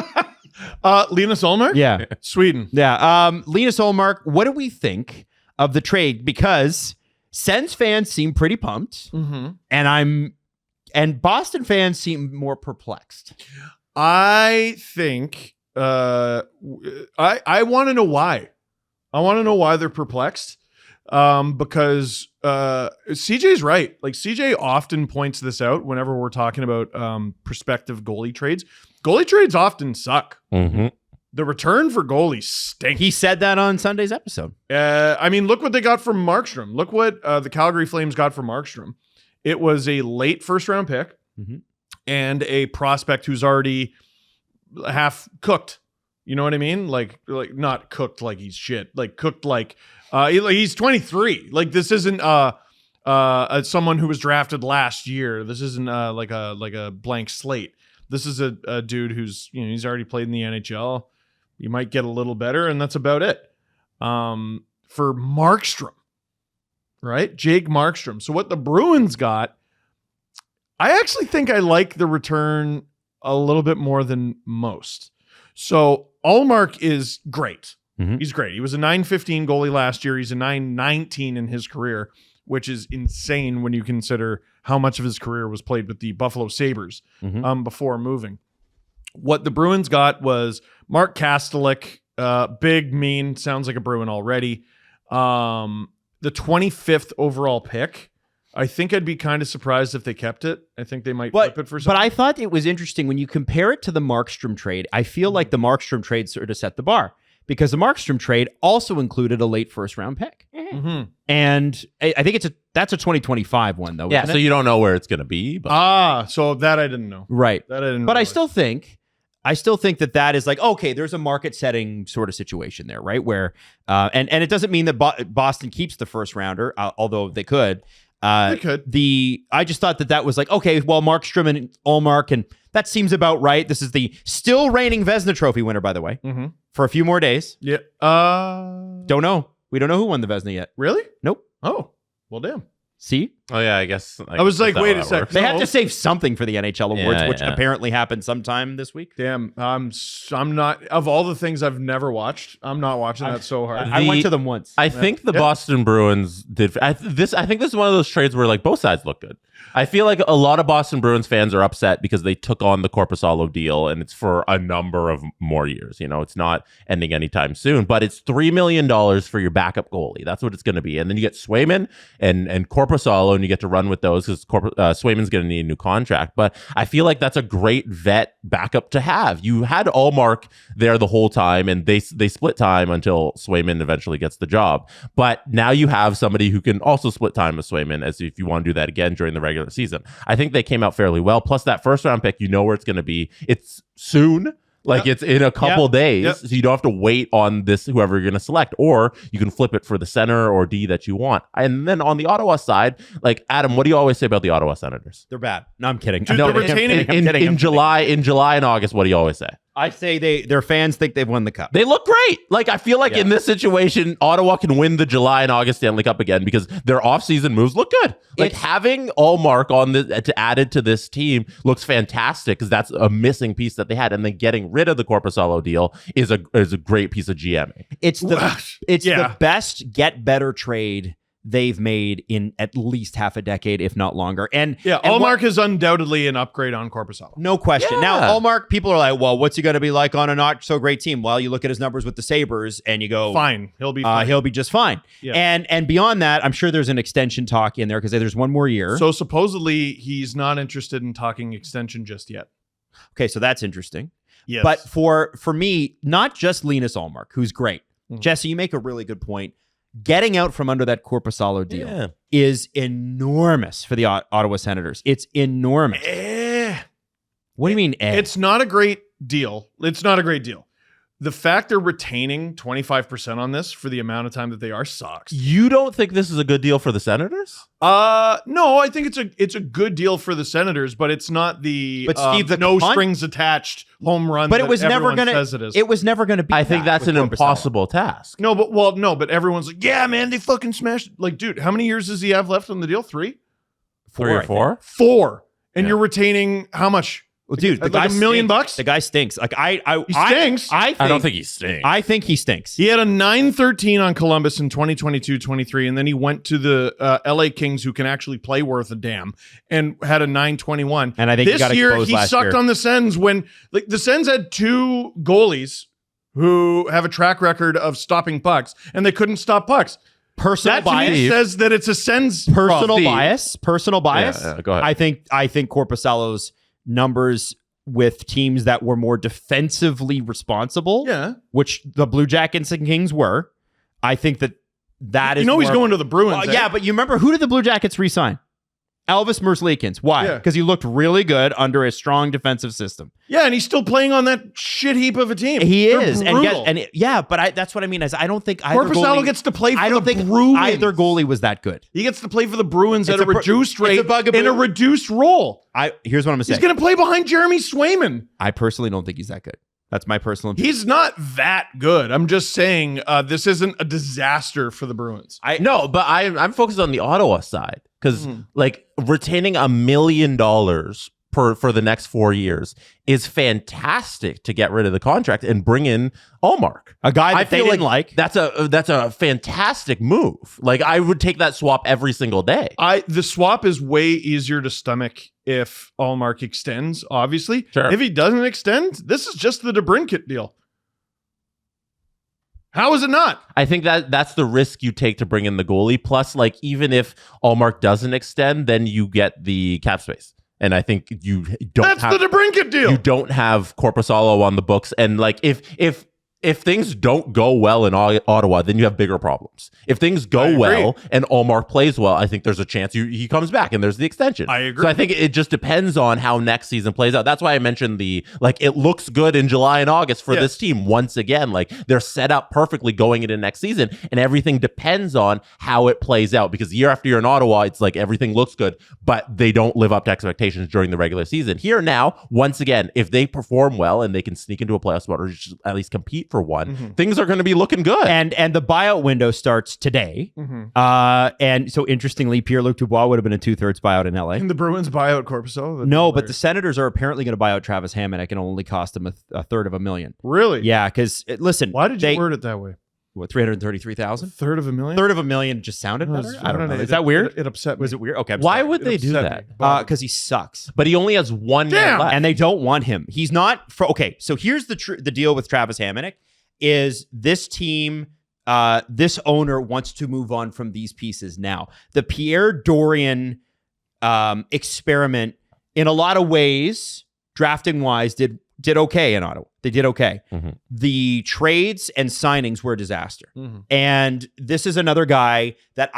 Linus Ullmark? Yeah. Sweden. Yeah. Linus Ullmark, what do we think of the trade? Because Sens fans seem pretty pumped, and Boston fans seem more perplexed. I think I want to know why. I want to know why they're perplexed. Because CJ's right. Like CJ often points this out whenever we're talking about prospective goalie trades. Goalie trades often suck. The return for goalies stinks. He said that on Sunday's episode. I mean, look what they got from Markstrom. Look what the Calgary Flames got from Markstrom. It was a late first-round pick and a prospect who's already half cooked. You know what I mean? Like not cooked like he's shit. Like cooked like he's 23. Like this isn't someone who was drafted last year. This isn't like a blank slate. This is a dude who's he's already played in the NHL. You might get a little better, and that's about it. For Markstrom, right? Jake Markstrom. So what the Bruins got, I actually think I like the return a little bit more than most. So Ullmark is great. He's great. He was a .915 goalie last year. He's a .919 in his career, which is insane when you consider how much of his career was played with the Buffalo Sabres before moving. What the Bruins got was Mark Kastelik, big, mean, sounds like a Bruin already. The 25th overall pick. I think I'd be kind of surprised if they kept it. I think they might flip it for something. But I thought it was interesting when you compare it to the Markstrom trade. I feel like the Markstrom trade sort of set the bar because the Markstrom trade also included a late first-round pick. And I think that's a 2025 one, though. Yeah, isn't so it? you don't know where it's going to be. But So that I didn't know. Right. That I didn't But I realize. still think that is like, okay, there's a market setting sort of situation there, right? Where, and it doesn't mean that Boston keeps the first rounder, although they could. They could. I just thought that was like, okay, well, Markstrom and Ullmark, and that seems about right. This is the still reigning Vezina Trophy winner, by the way, for a few more days. Yeah. Don't know. We don't know who won the Vezina yet. Really? Nope. Oh, well, damn. See? oh yeah, I guess. I was like, wait a sec. They have No. to save something for the NHL awards, Yeah, which yeah. apparently happened sometime this week. Damn. I'm not, of all the things I've never watched, I'm not watching that so hard. I went to them once. I think the Boston Bruins did. I think this is one of those trades where like both sides look good. I feel like a lot of Boston Bruins fans are upset because they took on the Korpisalo deal and it's for a number of more years. It's not ending anytime soon, but it's $3 million for your backup goalie. That's what it's going to be. And then you get Swayman and Korpisalo, and you get to run with those because Swayman's going to need a new contract. But I feel like that's a great vet backup to have. You had Ullmark there the whole time, and they split time until Swayman eventually gets the job. But now you have somebody who can also split time with Swayman as if you want to do that again during the regular season. I think they came out fairly well. Plus that first round pick, you know where it's going to be. It's soon. Like it's in a couple days, so you don't have to wait on this whoever you're going to select, or you can flip it for the center or D that you want. And then on the Ottawa side, like Adam, what do you always say about the Ottawa Senators? They're bad. No, I'm kidding. Dude, No, they're retaining in July and August. What do you always say? I say their fans think they've won the cup. They look great. Like I feel like in this situation, Ottawa can win the July and August Stanley Cup again because their offseason moves look good. Like having Ullmark on to added to this team looks fantastic because that's a missing piece that they had, and then getting rid of the Korpisalo deal is a great piece of GMing. It's the best get better trade they've made in at least half a decade, if not longer. And Ullmark is undoubtedly an upgrade on Korpisalo. No question. Yeah. Now, Ullmark, people are like, well, what's he going to be like on a not so great team? Well, you look at his numbers with the Sabres and you go, fine. He'll be fine. He'll be just fine. Yeah. And beyond that, I'm sure there's an extension talk in there because there's one more year. So supposedly he's not interested in talking extension just yet. Okay, so that's interesting. Yes. But for me, not just Linus Ullmark, who's great. Jesse, you make a really good point. Getting out from under that Korpisalo deal is enormous for the Ottawa Senators. It's enormous. What do you mean? It's not a great deal. It's not a great deal. The fact they're retaining 25% on this for the amount of time that they are sucks. You don't think this is a good deal for the Senators? No, I think it's a good deal for the Senators, but it's not the Steve, the no strings attached home run. But it was never going to. It was never going to be. I think that's an impossible task. No, but everyone's like, yeah, man, they fucking smashed. Like, dude, how many years does he have left on the deal? 3? 3 or 4? 4, and you're retaining how much? Well, dude, the guy $1 million bucks. The guy stinks. Like he stinks. I don't think he stinks. I think he stinks. He had a 913 on Columbus in 2022-23, and then he went to the LA Kings, who can actually play worth a damn, and had a 921. And I think this year he sucked on the Sens when the Sens had 2 goalies who have a track record of stopping pucks, and they couldn't stop pucks. Personal bias to me says that it's a Sens personal bias. Personal bias. Yeah, go ahead. I think Korpisalo's numbers with teams that were more defensively responsible, which the Blue Jackets and Kings were. I think that is. He's going to the Bruins. Yeah, but you remember, who did the Blue Jackets re-sign? Elvis Merzlikins. Why? Because he looked really good under a strong defensive system. Yeah, and he's still playing on that shit heap of a team. They're is, but that's what I mean. Is I don't think either Korpisalo gets to play for I don't the think Bruins. Either goalie was that good. He gets to play for the Bruins at a reduced rate in a reduced role. Here's what I'm going to say. He's going to play behind Jeremy Swayman. I personally don't think he's that good. That's my personal opinion. He's not that good. I'm just saying this isn't a disaster for the Bruins. I'm focused on the Ottawa side because like retaining $1 million for the next 4 years is fantastic to get rid of the contract and bring in Ullmark, a guy that they didn't like. That's a fantastic move. Like I would take that swap every single day. The swap is way easier to stomach if Ullmark extends, obviously. Sure. If he doesn't extend, this is just the DeBrincat deal. How is it not? I think that's the risk you take to bring in the goalie. Plus, like even if Ullmark doesn't extend, then you get the cap space. And I think you don't That's have the DeBrincat deal. You don't have Korpisalo on the books. And like if things don't go well in Ottawa, then you have bigger problems. If things go well and Ullmark plays well, I think there's a chance he comes back and there's the extension. I agree. So I think it just depends on how next season plays out. That's why I mentioned it looks good in July and August for this team once again. Like they're set up perfectly going into next season, and everything depends on how it plays out, because year after year in Ottawa, it's like everything looks good, but they don't live up to expectations during the regular season. Here now, once again, if they perform well and they can sneak into a playoff spot or just at least compete for one, things are going to be looking good. And the buyout window starts today. And so interestingly, Pierre-Luc Dubois would have been a 2/3 buyout in LA. And the Bruins buyout Korpisalo? No, but the Senators are apparently going to buy out Travis Hamonic and only cost them a third of $1 million. Really? Yeah, because listen, why did you word it that way? What, 333,000? Third of $1 million? Third of $1 million just sounded better. I don't know. Is that weird? It upset me. Was it weird? Okay. Why would they do that? Because he sucks. But he only has 1 year left, and they don't want him. He's not. Okay. So here's the deal with Travis Hamonic. Is this team, this owner wants to move on from these pieces now. The Pierre Dorion experiment, in a lot of ways, drafting-wise, did okay in Ottawa. They did okay. The trades and signings were a disaster. And this is another guy that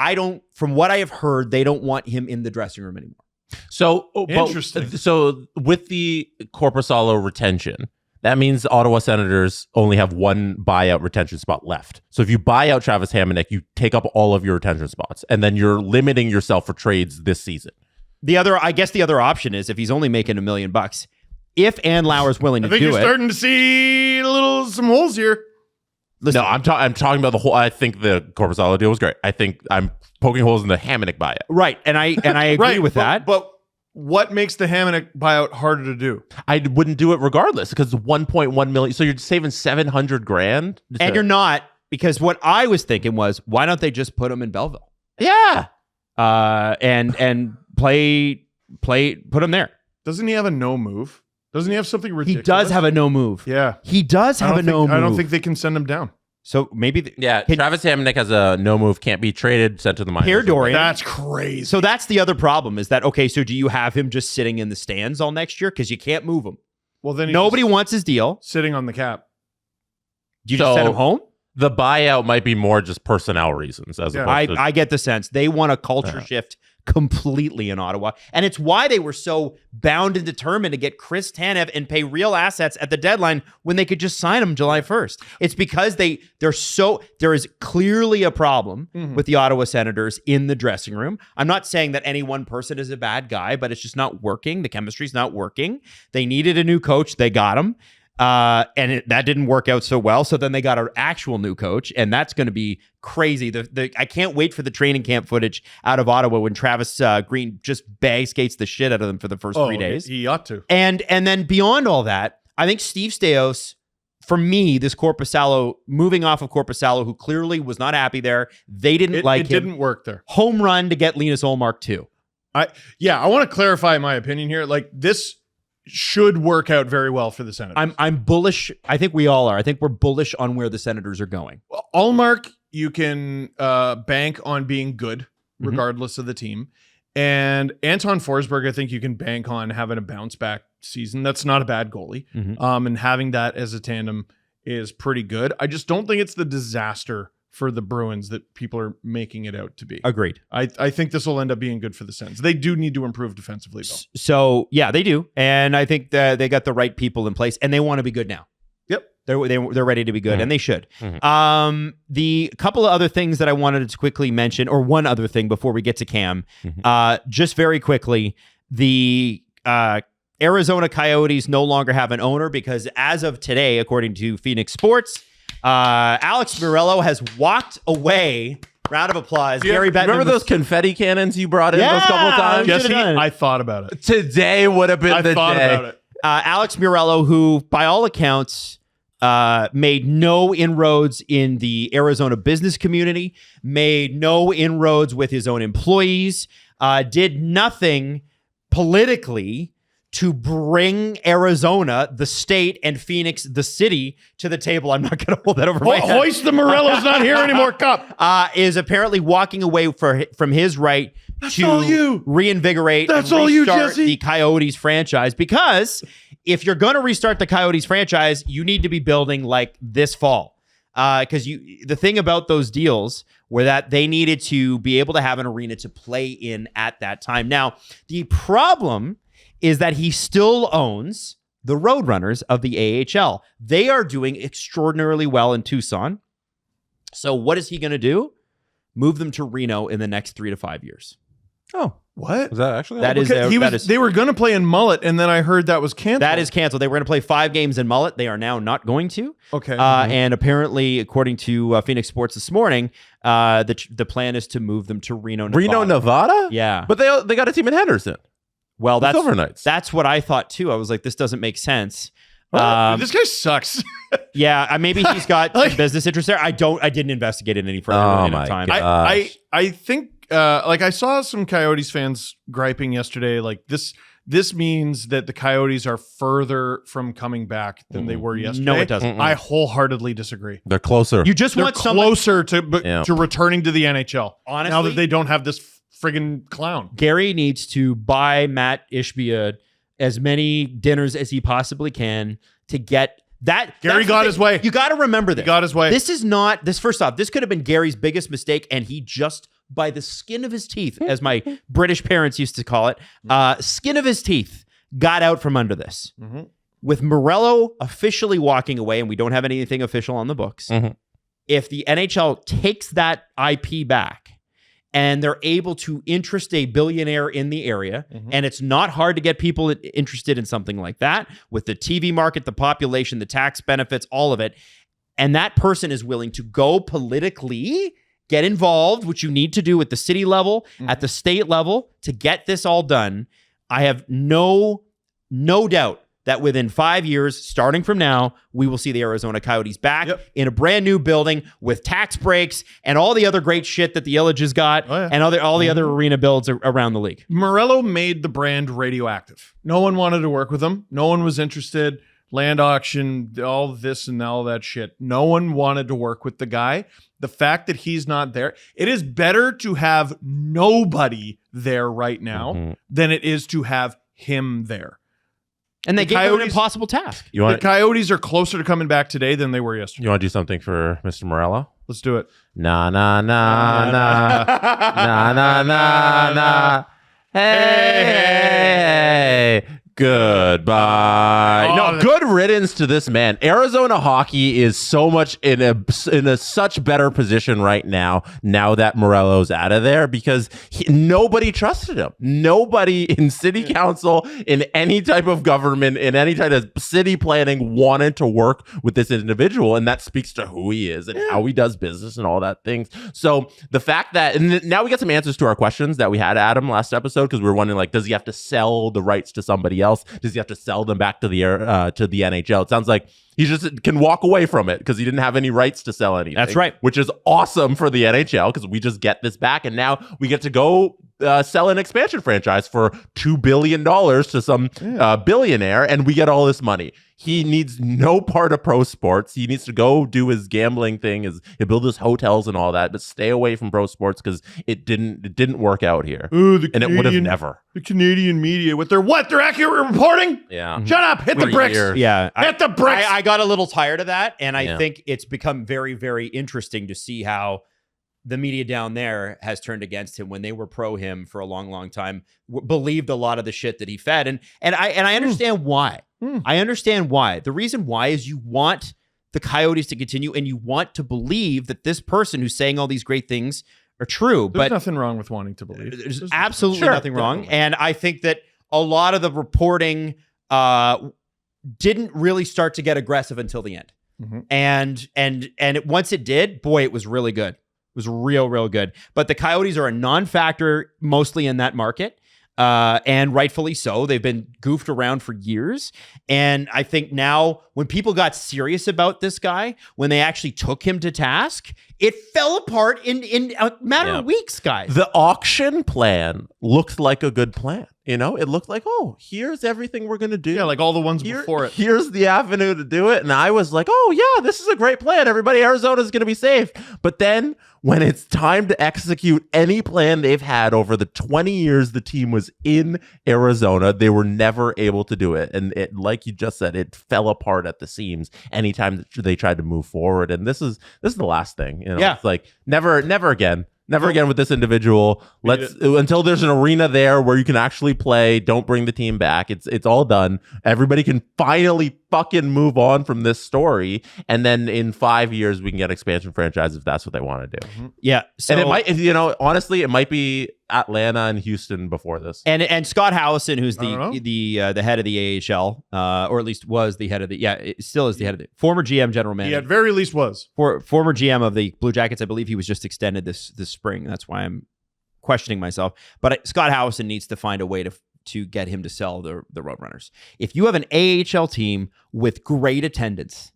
from what I have heard, they don't want him in the dressing room anymore. So interesting. So with the Korpisalo retention, That means the Ottawa Senators only have one buyout retention spot left. So if you buy out Travis Hamonic, you take up all of your retention spots, and then you're limiting yourself for trades this season. I guess the other option is if he's only making $1 million, if Ann Lauer's willing to do it. I think you're starting to see some holes here. Listen, No, I'm talking about the whole. I think the Korpisalo deal was great. I think I'm poking holes in the Hamonic buyout. right, and I agree with that. But what makes the Hamonic buyout harder to do? I wouldn't do it regardless because it's 1.1 million. So you're saving $700,000, And you're not, because what I was thinking was, why don't they just put him in Belleville? yeah. And put him there. Doesn't he have a no move? Doesn't he have something He ridiculous? does have a no move. Yeah. He does have a no move. I don't think they can send him down. So maybe Travis Hamonic has a no move, can't be traded, sent to the minors. Pierre Dorian. That's crazy. So that's the other problem is that, okay, so do you have him just sitting in the stands all next year? Because you can't move him. Well, then Nobody wants his deal. sitting on the cap. Do you just send him home? The buyout might be more just personnel reasons as opposed to I get the sense they want a culture shift completely in Ottawa. And it's why they were so bound and determined to get Chris Tanev and pay real assets at the deadline when they could just sign him July 1st. It's because there is clearly a problem with the Ottawa Senators in the dressing room. I'm not saying that any one person is a bad guy, but it's just not working. The chemistry's not working. They needed a new coach. They got him. And that didn't work out so well. So then they got an actual new coach, and that's going to be crazy. I can't wait for the training camp footage out of Ottawa when Travis Green just bag skates the shit out of them for the first 3 days. He ought to. And then beyond all that, I think Steve Staios, for me, this Korpisalo, moving off of Korpisalo, who clearly was not happy there. They didn't like him. It didn't work there. Home run to get Linus Ullmark too. I want to clarify my opinion here. Like, this should work out very well for the Senators. I'm bullish. I think we all are. I think we're bullish on where the Senators are going. Ullmark, you can bank on being good regardless of the team. And Anton Forsberg, I think you can bank on having a bounce back season. That's not a bad goalie. And having that as a tandem is pretty good. I just don't think it's the disaster for the Bruins that people are making it out to be. Agreed. I think this will end up being good for the Sens. They do need to improve defensively, though. So, yeah, they do. And I think that they got the right people in place, and they want to be good now. Yep. They're ready to be good, and they should. The couple of other things that I wanted to quickly mention, or one other thing before we get to Cam, just very quickly, the Arizona Coyotes no longer have an owner because as of today, according to Phoenix Sports, Alex Meruelo has walked away. Round of applause. Gary Bettman. Remember those confetti cannons you brought in those couple of times? Jesse, I thought about it. Today would have been the day. I thought about it. Alex Meruelo, who by all accounts made no inroads in the Arizona business community, made no inroads with his own employees, did nothing politically to bring Arizona, the state, and Phoenix, the city, to the table. I'm not going to hold that over my head. Hoist the Morelos not here anymore cup. Is apparently walking away from his right all you. to reinvigorate That's and all you, restart Jesse. the Coyotes franchise. Because if you're going to restart the Coyotes franchise, you need to be building like this fall. Because the thing about those deals were that they needed to be able to have an arena to play in at that time. Now, the problem is that he still owns the Roadrunners of the AHL. They are doing extraordinarily well in Tucson. So what is he going to do? Move them to Reno in the next 3 to 5 years. Oh, what? is that actually? That is They were going to play in Mullet, and then I heard that was canceled. That is canceled. They were going to play 5 games in Mullet. They are now not going to. Okay. And apparently, according to Phoenix Sports this morning, the plan is to move them to Reno, Nevada. Reno, Nevada? Yeah. But they got a team in Henderson. Well, The Silver Knights. that's what I thought too. I was like, this doesn't make sense. This guy sucks. Yeah, maybe he's got some business interest there. I didn't investigate it any further. Oh in my time. God. I think I saw some Coyotes fans griping yesterday. Like this means that the Coyotes are further from coming back than they were yesterday. No, it doesn't. I wholeheartedly disagree. They're closer. You just They're want something. closer to returning to the NHL. Honestly, now that they don't have this friggin' clown. Gary needs to buy Matt Ishbia as many dinners as he possibly can to get that. Gary got his way. You got to remember this. He got his way. This is not this. First off, this could have been Gary's biggest mistake, and he just, by the skin of his teeth, as my British parents used to call it, skin of his teeth, got out from under this. with Meruelo officially walking away, and we don't have anything official on the books, if the NHL takes that IP back and they're able to interest a billionaire in the area, and it's not hard to get people interested in something like that with the TV market, the population, the tax benefits, all of it, and that person is willing to go politically, get involved, which you need to do at the city level, at the state level to get this all done, I have no doubt that within 5 years, starting from now, we will see the Arizona Coyotes back in a brand new building with tax breaks and all the other great shit that the Illage has got and all the other arena builds around the league. Meruelo made the brand radioactive. No one wanted to work with him. No one was interested. Land auction, all this and all that shit. No one wanted to work with the guy. The fact that he's not there, it is better to have nobody there right now than it is to have him there. And they gave him an impossible task. The Coyotes are closer to coming back today than they were yesterday. You want to do something for Mr. Meruelo? Let's do it. Na na na na na na na na. Hey. Goodbye. Good riddance to this man. Arizona hockey is so much in a such better position right now that Meruelo's out of there, because nobody trusted him. Nobody in city council, in any type of government, in any type of city planning wanted to work with this individual, and that speaks to who he is and how he does business and all that things. So the fact that, and now we get some answers to our questions that we had Adam last episode, because we were wondering, like, does he have to sell the rights to somebody else? Does he have to sell them back to the NHL? It sounds like he just can walk away from it because he didn't have any rights to sell anything. That's right. Which is awesome for the NHL, because we just get this back, and now we get to go sell an expansion franchise for $2 billion to some billionaire, and we get all this money. He needs no part of pro sports. He needs to go do his gambling thing, he'll build his hotels and all that, but stay away from pro sports because it didn't work out here. Ooh, and it would have never. The Canadian media with their what? Their accurate reporting? Yeah. Shut up. Hit the bricks. Yeah. Hit the bricks. I got a little tired of that, and I think it's become very, very interesting to see how the media down there has turned against him when they were pro him for a long, long time, believed a lot of the shit that he fed. And I understand why. I understand why. The reason why is you want the Coyotes to continue, and you want to believe that this person who's saying all these great things are true. There's nothing wrong with wanting to believe. There's absolutely nothing wrong. And I think that a lot of the reporting didn't really start to get aggressive until the end. And once it did, boy, it was really good. It was real good. But the Coyotes are a non-factor mostly in that market. And rightfully so. They've been goofed around for years. And I think now when people got serious about this guy, when they actually took him to task, it fell apart in a matter of weeks, guys. The auction plan looked like a good plan. You know, it looked like, oh, here's everything we're going to do. Yeah, like all the ones before it. Here's the avenue to do it. And I was like, oh, yeah, this is a great plan. Everybody, Arizona's going to be safe. But then when it's time to execute any plan they've had over the 20 years the team was in Arizona, they were never able to do it. And it, like you just said, it fell apart at the seams anytime that they tried to move forward. And this is the last thing. You know? It's like never again. Never again with this individual. Until there's an arena there where you can actually play. Don't bring the team back. It's all done. Everybody can finally fucking move on from this story, and then in 5 years we can get expansion franchise if that's what they want to do. Yeah, so, and it might, honestly, it might be Atlanta and Houston before this. And Scott Howison, who's the head of the AHL, or at least was the head of the it still is the head of the former GM general manager. He at very least was former GM of the Blue Jackets. I believe he was just extended this spring. That's why I'm questioning myself. But Scott Howison needs to find a way to get him to sell the Roadrunners. If you have an AHL team with great attendance,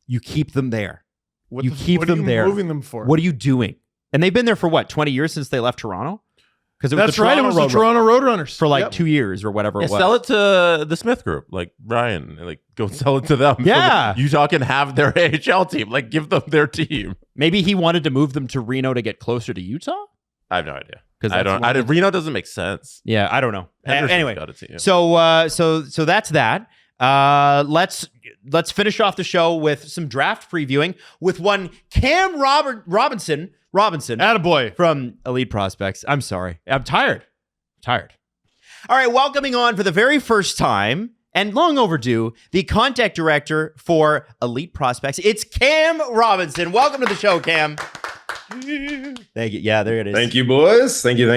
you keep them there. What are you moving them for? What are you doing? And they've been there for what, 20 years since they left Toronto? Because it was That's right. It was the Toronto Roadrunners for like 2 years or whatever it was. Sell it to the Smythe Group, like Ryan. Like go sell it to them. Yeah, so Utah can have their AHL team. Like give them their team. Maybe he wanted to move them to Reno to get closer to Utah. I have no idea. Because Reno doesn't make sense. Yeah, I don't know. Anyway, yeah. So that's that. Let's finish off the show with some draft previewing with one Cam Robinson. Attaboy. From Elite Prospects. I'm sorry. I'm tired. All right, welcoming on for the very first time and long overdue, the contact director for Elite Prospects. It's Cam Robinson. Welcome to the show, Cam. Thank you. Yeah, there it is. Thank you, boys. Thank you.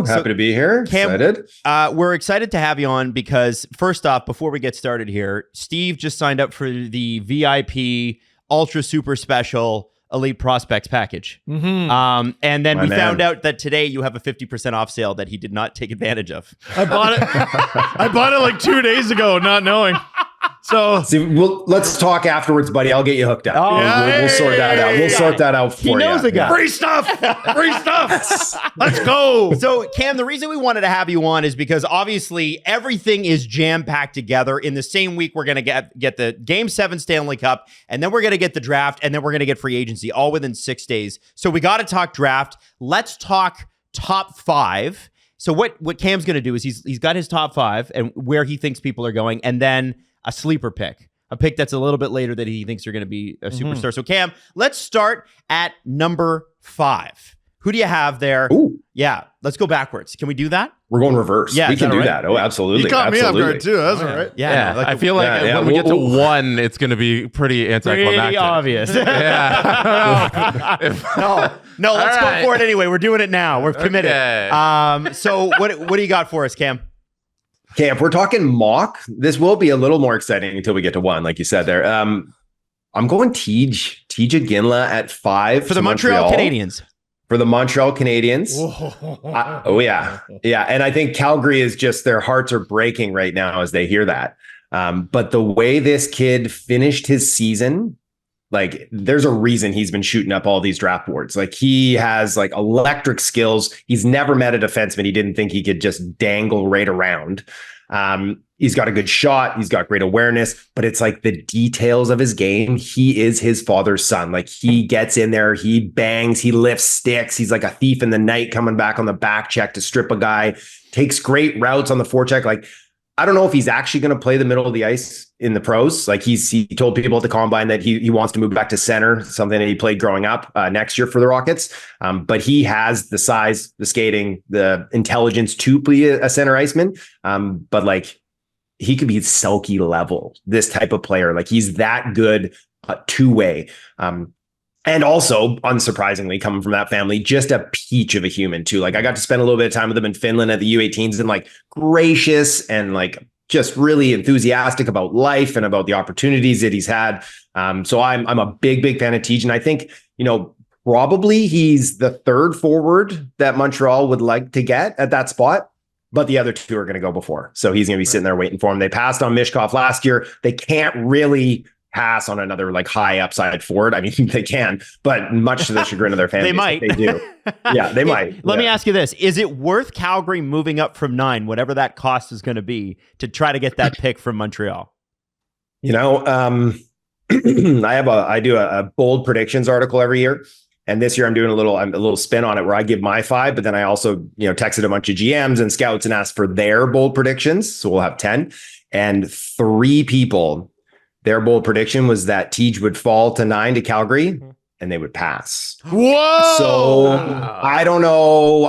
Happy to be here. Cam, Excited. We're excited to have you on because, first off, before we get started here, Steve just signed up for the VIP Ultra Super Special Elite Prospects package. And then we found out that today you have a 50% off sale that he did not take advantage of. I bought it. I bought it like 2 days ago, not knowing. So Let's talk afterwards, buddy. I'll get you hooked up. We'll sort that out. We'll sort that out for you. He knows the guy. Free stuff. Free stuff. Let's go. So, Cam, the reason we wanted to have you on is because obviously everything is jam-packed together. In the same week, we're going to get the Game 7 Stanley Cup, and then we're going to get the draft, and then we're going to get free agency, all within 6 days. So we got to talk draft. Let's talk top 5. So what Cam's going to do is he's got his top 5 and where he thinks people are going, and then a sleeper pick, a pick that's a little bit later that he thinks are going to be a superstar. So, Cam, let's start at number 5. Who do you have there? Ooh. Yeah, let's go backwards. Can we do that? We're going reverse. Yeah, we can do right? that. Oh, absolutely. You caught me off Absolutely. guard too. That's all right. Yeah, no, I feel like when we get to 1, it's going to be pretty anticlimactic. pretty obvious. Yeah. No, let's All go right. for it anyway. We're doing it now. We're committed. Okay. So what do you got for us, Cam? Okay, if we're talking mock, this will be a little more exciting until we get to 1, like you said there. I'm going Tej Ginla at 5 For the Montreal Canadiens. For the Montreal Canadiens. Oh yeah. And I think Calgary is just, their hearts are breaking right now as they hear that. But the way this kid finished his season, like, there's a reason he's been shooting up all these draft boards. Like, he has like electric skills. He's never met a defenseman he didn't think he could just dangle right around. He's got a good shot. He's got great awareness, but it's like the details of his game. He is his father's son. Like, he gets in there, he bangs, he lifts sticks. He's like a thief in the night coming back on the back check to strip a guy, takes great routes on the forecheck. Like, I don't know if he's actually going to play the middle of the ice in the pros. Like, he told people at the combine that he wants to move back to center, something that he played growing up next year for the Rockets. But he has the size, the skating, the intelligence to be a center iceman. But like, he could be Selke level, this type of player. Like, he's that good two-way. And also, unsurprisingly, coming from that family, just a peach of a human too. Like, I got to spend a little bit of time with him in Finland at the U18s, and like, gracious and like just really enthusiastic about life and about the opportunities that he's had. So I'm a big fan of Tej, and I think, probably he's the third forward that Montreal would like to get at that spot. But the other two are going to go before. So he's going to be sitting there waiting for him. They passed on Mishkov last year. They can't really pass on another like high upside forward. I mean, they can, but much to the chagrin of their fans, They might. they do. Yeah, they might. Let me ask you this. Is it worth Calgary moving up from 9, whatever that cost is going to be, to try to get that pick from Montreal? I do a bold predictions article every year. And this year I'm doing a little spin on it where I give my 5, but then I also, texted a bunch of GMs and scouts and asked for their bold predictions. So we'll have 10, and 3 people, their bold prediction was that Tej would fall to 9 to Calgary and they would pass. Whoa! So I don't know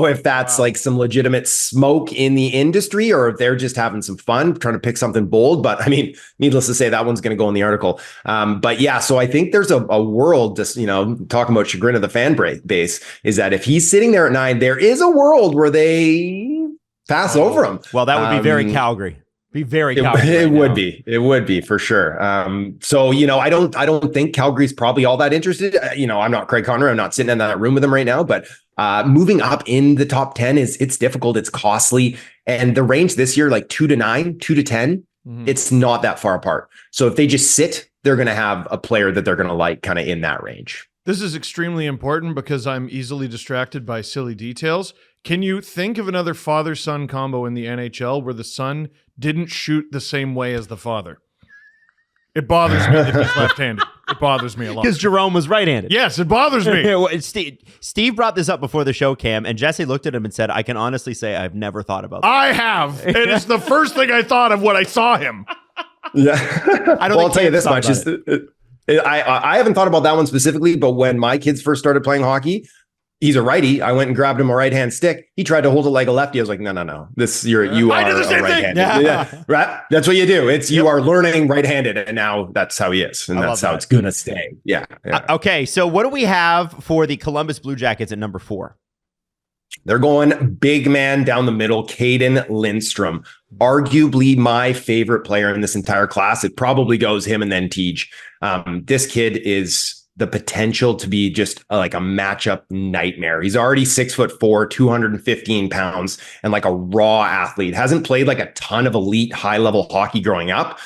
if that's like some legitimate smoke in the industry or if they're just having some fun trying to pick something bold. But I mean, needless to say, that one's going to go in the article. But yeah, so I think there's a world, just, talking about chagrin of the fan base, is that if he's sitting there at 9, there is a world where they pass over him. Well, that would be very Calgary. Be very Calgary. It would be. It would be for sure. So I don't think Calgary's probably all that interested. I'm not Craig Conroy. I'm not sitting in that room with him right now. But moving up in the top 10 it's difficult. It's costly, and the range this year, like 2 to 9, 2 to 10, it's not that far apart. So if they just sit, they're going to have a player that they're going to like kind of in that range. This is extremely important because I'm easily distracted by silly details. Can you think of another father-son combo in the NHL where the son didn't shoot the same way as the father? It bothers me that he's left-handed. It bothers me a lot. Because Jerome was right-handed. Yes, it bothers me. Well, Steve brought this up before the show, Cam, and Jesse looked at him and said, I can honestly say I've never thought about that. I have. And it's the first thing I thought of when I saw him. Yeah. I'll tell you Cam's this thought much. about I haven't thought about that one specifically, but when my kids first started playing hockey, he's a righty. I went and grabbed him a right-hand stick. He tried to hold it like a lefty. I was like, no. You are a right-handed. Yeah. Right? That's what you do. You are learning right-handed, and now that's how he is, and that's how it's gonna stay. Yeah. Okay, so what do we have for the Columbus Blue Jackets at number 4? They're going big man down the middle, Caden Lindstrom, arguably my favorite player in this entire class. It probably goes him and then Tej. This kid is the potential to be just like a matchup nightmare. He's already 6'4", 215 pounds, and like a raw athlete. Hasn't played like a ton of elite high level hockey growing up.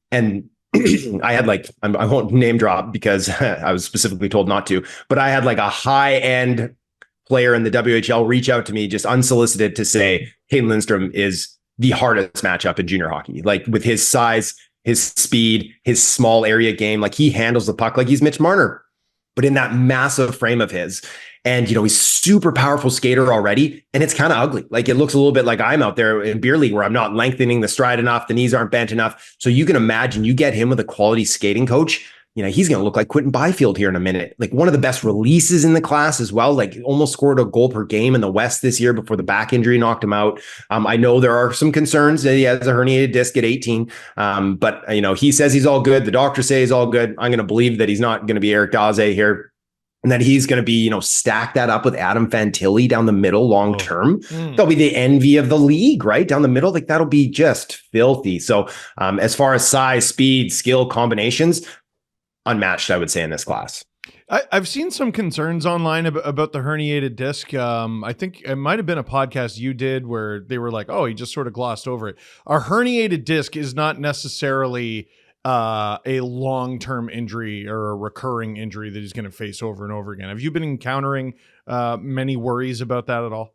And I had like, I won't name drop because I was specifically told not to, but I had like a high end player in the WHL reach out to me just unsolicited to say, Caden Lindstrom is the hardest matchup in junior hockey. Like with his size, his speed, his small area game, like he handles the puck like he's Mitch Marner, but in that massive frame of his. And, he's super powerful skater already. And it's kind of ugly. Like it looks a little bit like I'm out there in beer league where I'm not lengthening the stride enough. The knees aren't bent enough. So you can imagine you get him with a quality skating coach. He's going to look like Quentin Byfield here in a minute. Like one of the best releases in the class as well. Like almost scored a goal per game in the West this year before the back injury knocked him out. I know there are some concerns that he has a herniated disc at 18. But he says he's all good. The doctors say he's all good. I'm going to believe that he's not going to be Eric Daze here. And that he's going to be, stack that up with Adam Fantilli down the middle long term. They'll be the envy of the league, right? Down the middle. Like that'll be just filthy. So as far as size, speed, skill combinations, unmatched, I would say, in this class. I've seen some concerns online about the herniated disc. I think it might have been a podcast you did where they were like, oh, he just sort of glossed over it. A herniated disc is not necessarily a long-term injury or a recurring injury that he's going to face over and over again. Have you been encountering many worries about that at all?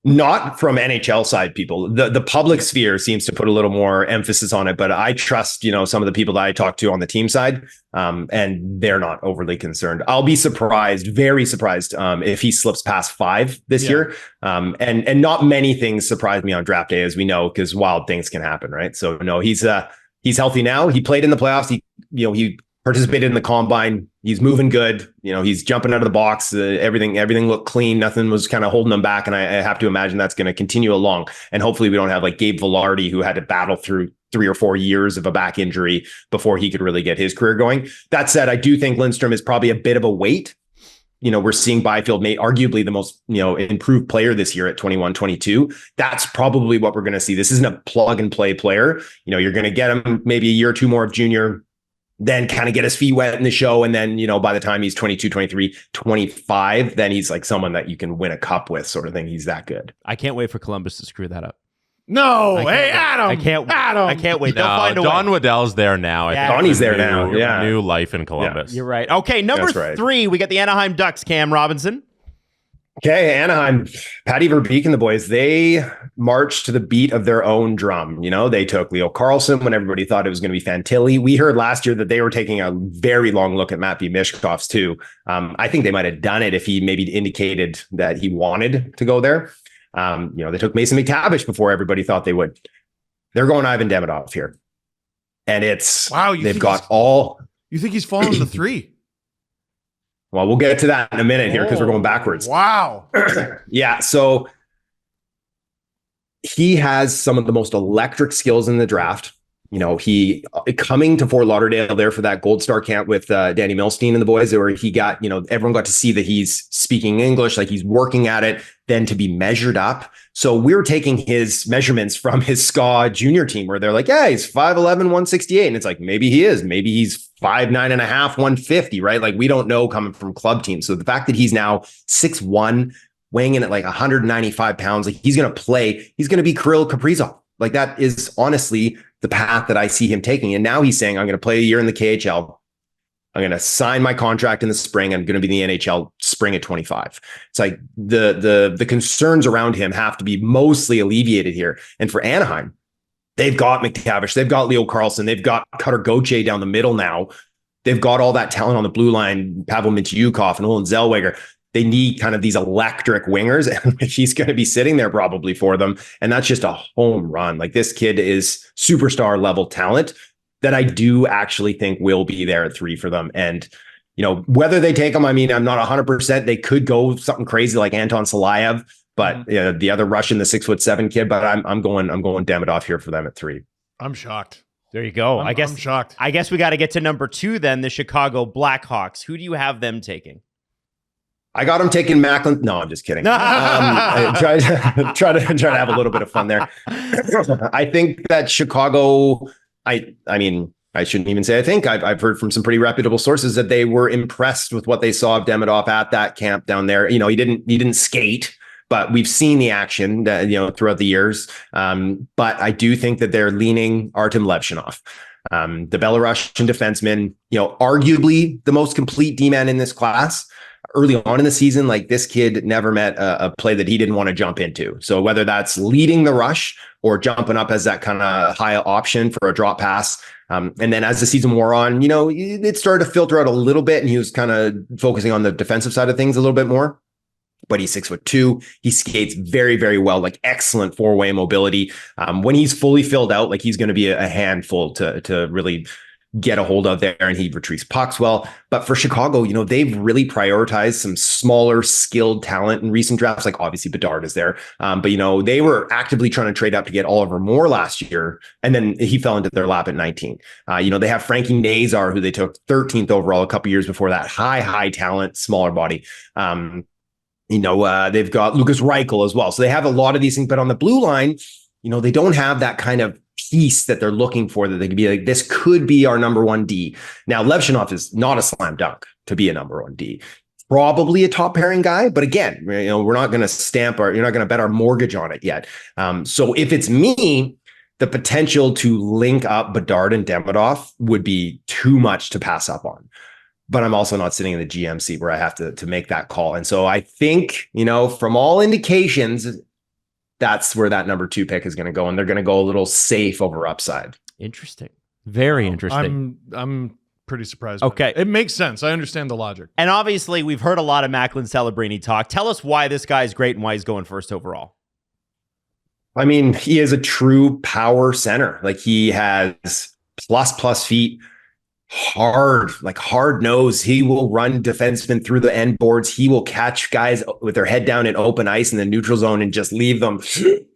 Not from NHL side people. The public sphere seems to put a little more emphasis on it, but I trust, some of the people that I talk to on the team side, and they're not overly concerned. I'll be surprised, very surprised, if he slips past 5 this year. And not many things surprise me on draft day, as we know, because wild things can happen, right? So no, he's healthy now. He played in the playoffs. He participated in the combine. He's moving good. He's jumping out of the box. Everything looked clean. Nothing was kind of holding him back. And I have to imagine that's going to continue along. And hopefully we don't have like Gabe Vilardi, who had to battle through 3 or 4 years of a back injury before he could really get his career going. That said, I do think Lindstrom is probably a bit of a weight. We're seeing Byfield arguably the most, improved player this year at 21, 22. That's probably what we're going to see. This isn't a plug and play player. You're going to get him maybe a year or two more of junior, then kind of get his feet wet in the show. And then, by the time he's 22, 23, 25, then he's like someone that you can win a cup with, sort of thing. He's that good. I can't wait for Columbus to screw that up. No, hey, Adam. I can't wait. They'll find a Don way. Waddell's there now. Donnie's there now. Yeah. New life in Columbus. You're right. Okay, number 3, we got the Anaheim Ducks, Cam Robinson. Okay, Anaheim, Patty Verbeek and the boys, they marched to the beat of their own drum. They took Leo Carlson when everybody thought it was going to be Fantilli. We heard last year that they were taking a very long look at Matvei Mishkovs too. I think they might have done it if he maybe indicated that he wanted to go there. They took Mason McTavish before everybody thought they would. They're going Ivan Demidov here. And it's, they've got all. You think he's fallen to 3? Well, we'll get to that in a minute here because we're going backwards. Wow. Yeah. So he has some of the most electric skills in the draft. He coming to Fort Lauderdale there for that Gold Star camp with Danny Milstein and the boys, where he got, everyone got to see that he's speaking English, like he's working at it, then to be measured up. So we're taking his measurements from his SCA junior team where they're like, yeah, he's 5'11", 168. And it's like, maybe he is, maybe he's 5'9.5", 150, right? Like we don't know coming from club teams. So the fact that he's now 6'1", weighing in at like 195 pounds, like he's going to play, he's going to be Kirill Kaprizov. Like that is honestly the path that I see him taking. And now he's saying, I'm going to play a year in the KHL. I'm going to sign my contract in the spring. I'm going to be in the NHL spring at 25. It's like the concerns around him have to be mostly alleviated here. And for Anaheim, they've got McTavish, they've got Leo Carlson, they've got Cutter Gauthier down the middle now. They've got all that talent on the blue line, Pavel Mintyukov and Olin Zellweger. They need kind of these electric wingers, and he's going to be sitting there probably for them. And that's just a home run. Like this kid is superstar level talent that I do actually think will be there at 3 for them. And whether they take him, I mean, I'm not 100%. They could go something crazy like Anton Salayev, but the other Russian, the 6'7" kid. But I'm going Demidov here for them at 3. I'm shocked. There you go. I'm shocked. I guess we got to get to number 2 then, the Chicago Blackhawks. Who do you have them taking? I got him taking Macklin. No, I'm just kidding. I try to have a little bit of fun there. I think that Chicago, I mean, I shouldn't even say I think. I've heard from some pretty reputable sources that they were impressed with what they saw of Demidov at that camp down there. He didn't skate, but we've seen the action that, throughout the years. But I do think that they're leaning Artem Levshinov, the Belarusian defenseman, arguably the most complete D-man in this class. Early on in the season, like this kid never met a play that he didn't want to jump into. So whether that's leading the rush or jumping up as that kind of high option for a drop pass. And then as the season wore on, it started to filter out a little bit and he was kind of focusing on the defensive side of things a little bit more. But he's 6'2". He skates very, very well, like excellent 4-way mobility. When he's fully filled out, like he's going to be a handful to really get a hold of there, and he retrieves pucks well. But for Chicago, they've really prioritized some smaller, skilled talent in recent drafts. Like obviously Bedard is there, but they were actively trying to trade up to get Oliver Moore last year, and then he fell into their lap at 19. They have Frankie Nazar, who they took 13th overall a couple years before that. High talent, smaller body. They've got Lucas Reichel as well. So they have a lot of these things, but on the blue line, they don't have that kind of piece that they're looking for that they could be like, this could be our number 1 D. Now, Levshinov is not a slam dunk to be a number 1 D. Probably a top pairing guy, but again, we're not going to you're not going to bet our mortgage on it yet. So if it's me, the potential to link up Bedard and Demidov would be too much to pass up on. But I'm also not sitting in the GM seat where I have to make that call. And so I think, from all indications, that's where that number 2 pick is going to go. And they're going to go a little safe over upside. Interesting. Very interesting. I'm pretty surprised. Okay. It makes sense. I understand the logic. And obviously we've heard a lot of Macklin Celebrini talk. Tell us why this guy's great and why he's going first overall. I mean, he is a true power center. Like he has plus feet, hard nose. He will run defensemen through the end boards. He will catch guys with their head down in open ice in the neutral zone and just leave them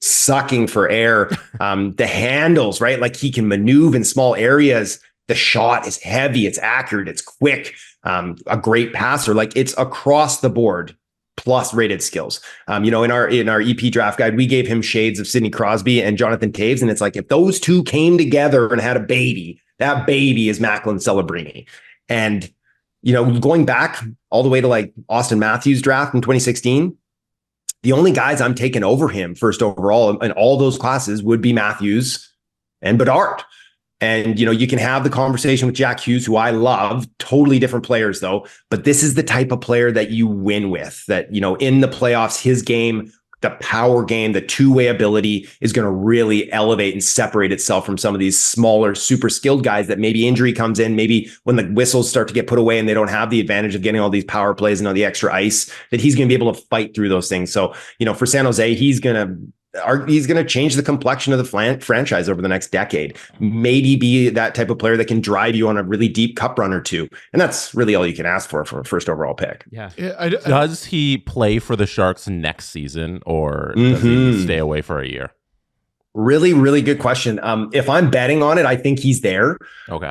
sucking for air. The handles, right? Like he can maneuver in small areas. The shot is heavy. It's accurate. It's quick. A great passer. Like it's across the board. Plus rated skills. In our EP draft guide, we gave him shades of Sidney Crosby and Jonathan Toews. And it's like, if those two came together and had a baby, that baby is Macklin Celebrini. And, going back all the way to like Austin Matthews draft in 2016, the only guys I'm taking over him first overall in all those classes would be Matthews and Bedard. And, you can have the conversation with Jack Hughes, who I love, totally different players though. But this is the type of player that you win with, that, in the playoffs, his game, the power game, the two-way ability is going to really elevate and separate itself from some of these smaller, super skilled guys that maybe injury comes in, maybe when the whistles start to get put away and they don't have the advantage of getting all these power plays and all the extra ice, that he's going to be able to fight through those things. So, for San Jose, he's going to change the complexion of the franchise over the next decade. Maybe be that type of player that can drive you on a really deep cup run or two. And that's really all you can ask for a first overall pick. Yeah. Does he play for the Sharks next season, or does he stay away for a year? Really, really good question. If I'm betting on it, I think he's there. Okay.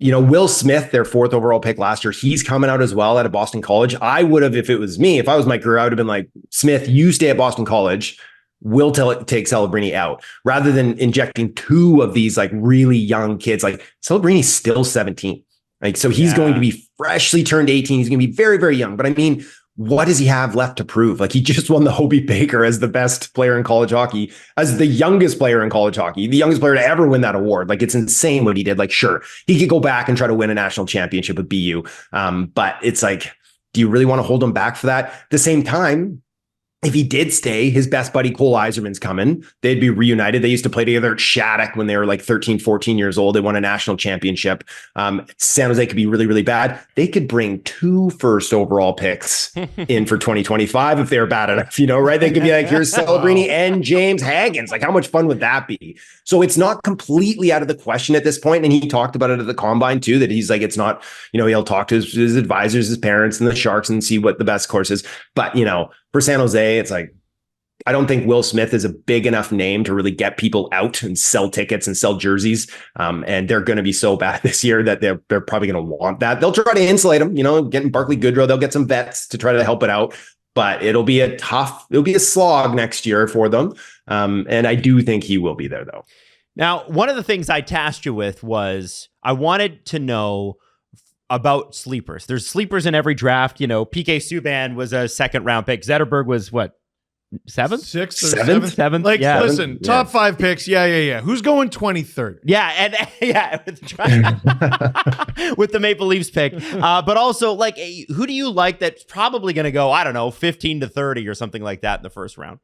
Will Smythe, their 4th overall pick last year, he's coming out as well out of Boston College. I would have, if it was me, if I was my career, I would have been like, Smythe, you stay at Boston College. We'll take Celebrini out, rather than injecting 2 of these like really young kids. Like Celebrini's still 17. Like, so he's going to be freshly turned 18. He's going to be very, very young. But I mean, what does he have left to prove? Like he just won the Hobie Baker as the best player in college hockey, as the youngest player in college hockey, the youngest player to ever win that award. Like it's insane what he did. Like, sure, he could go back and try to win a national championship with BU. But it's like, do you really want to hold him back for that? At the same time, if he did stay, his best buddy Cole Iserman's coming. They'd be reunited. They used to play together at Shattuck when they were like 13, 14 years old. They won a national championship. San Jose could be really, really bad. They could bring 2 first overall picks in for 2025 if they were bad enough, right? They could be like, here's Celebrini and James Haggins. Like, how much fun would that be? So it's not completely out of the question at this point. And he talked about it at the combine too, that he's like, it's not, he'll talk to his advisors, his parents and the Sharks and see what the best course is. But, for San Jose, it's like, I don't think Will Smith is a big enough name to really get people out and sell tickets and sell jerseys. And they're going to be so bad this year that they're probably going to want that. They'll try to insulate them, getting Barclay Goodrow. They'll get some vets to try to help it out, but it'll be a slog next year for them. And I do think he will be there though. Now, one of the things I tasked you with was I wanted to know about sleepers. There's sleepers in every draft. PK Subban was a 2nd round pick. Zetterberg was what? 7th? 6th or 7th? 7th? Like, yeah. listen, top 5 picks. Yeah. Who's going 23rd? Yeah. And with the Maple Leafs pick. But also, like, who do you like that's probably going to go, I don't know, 15 to 30 or something like that in the first round?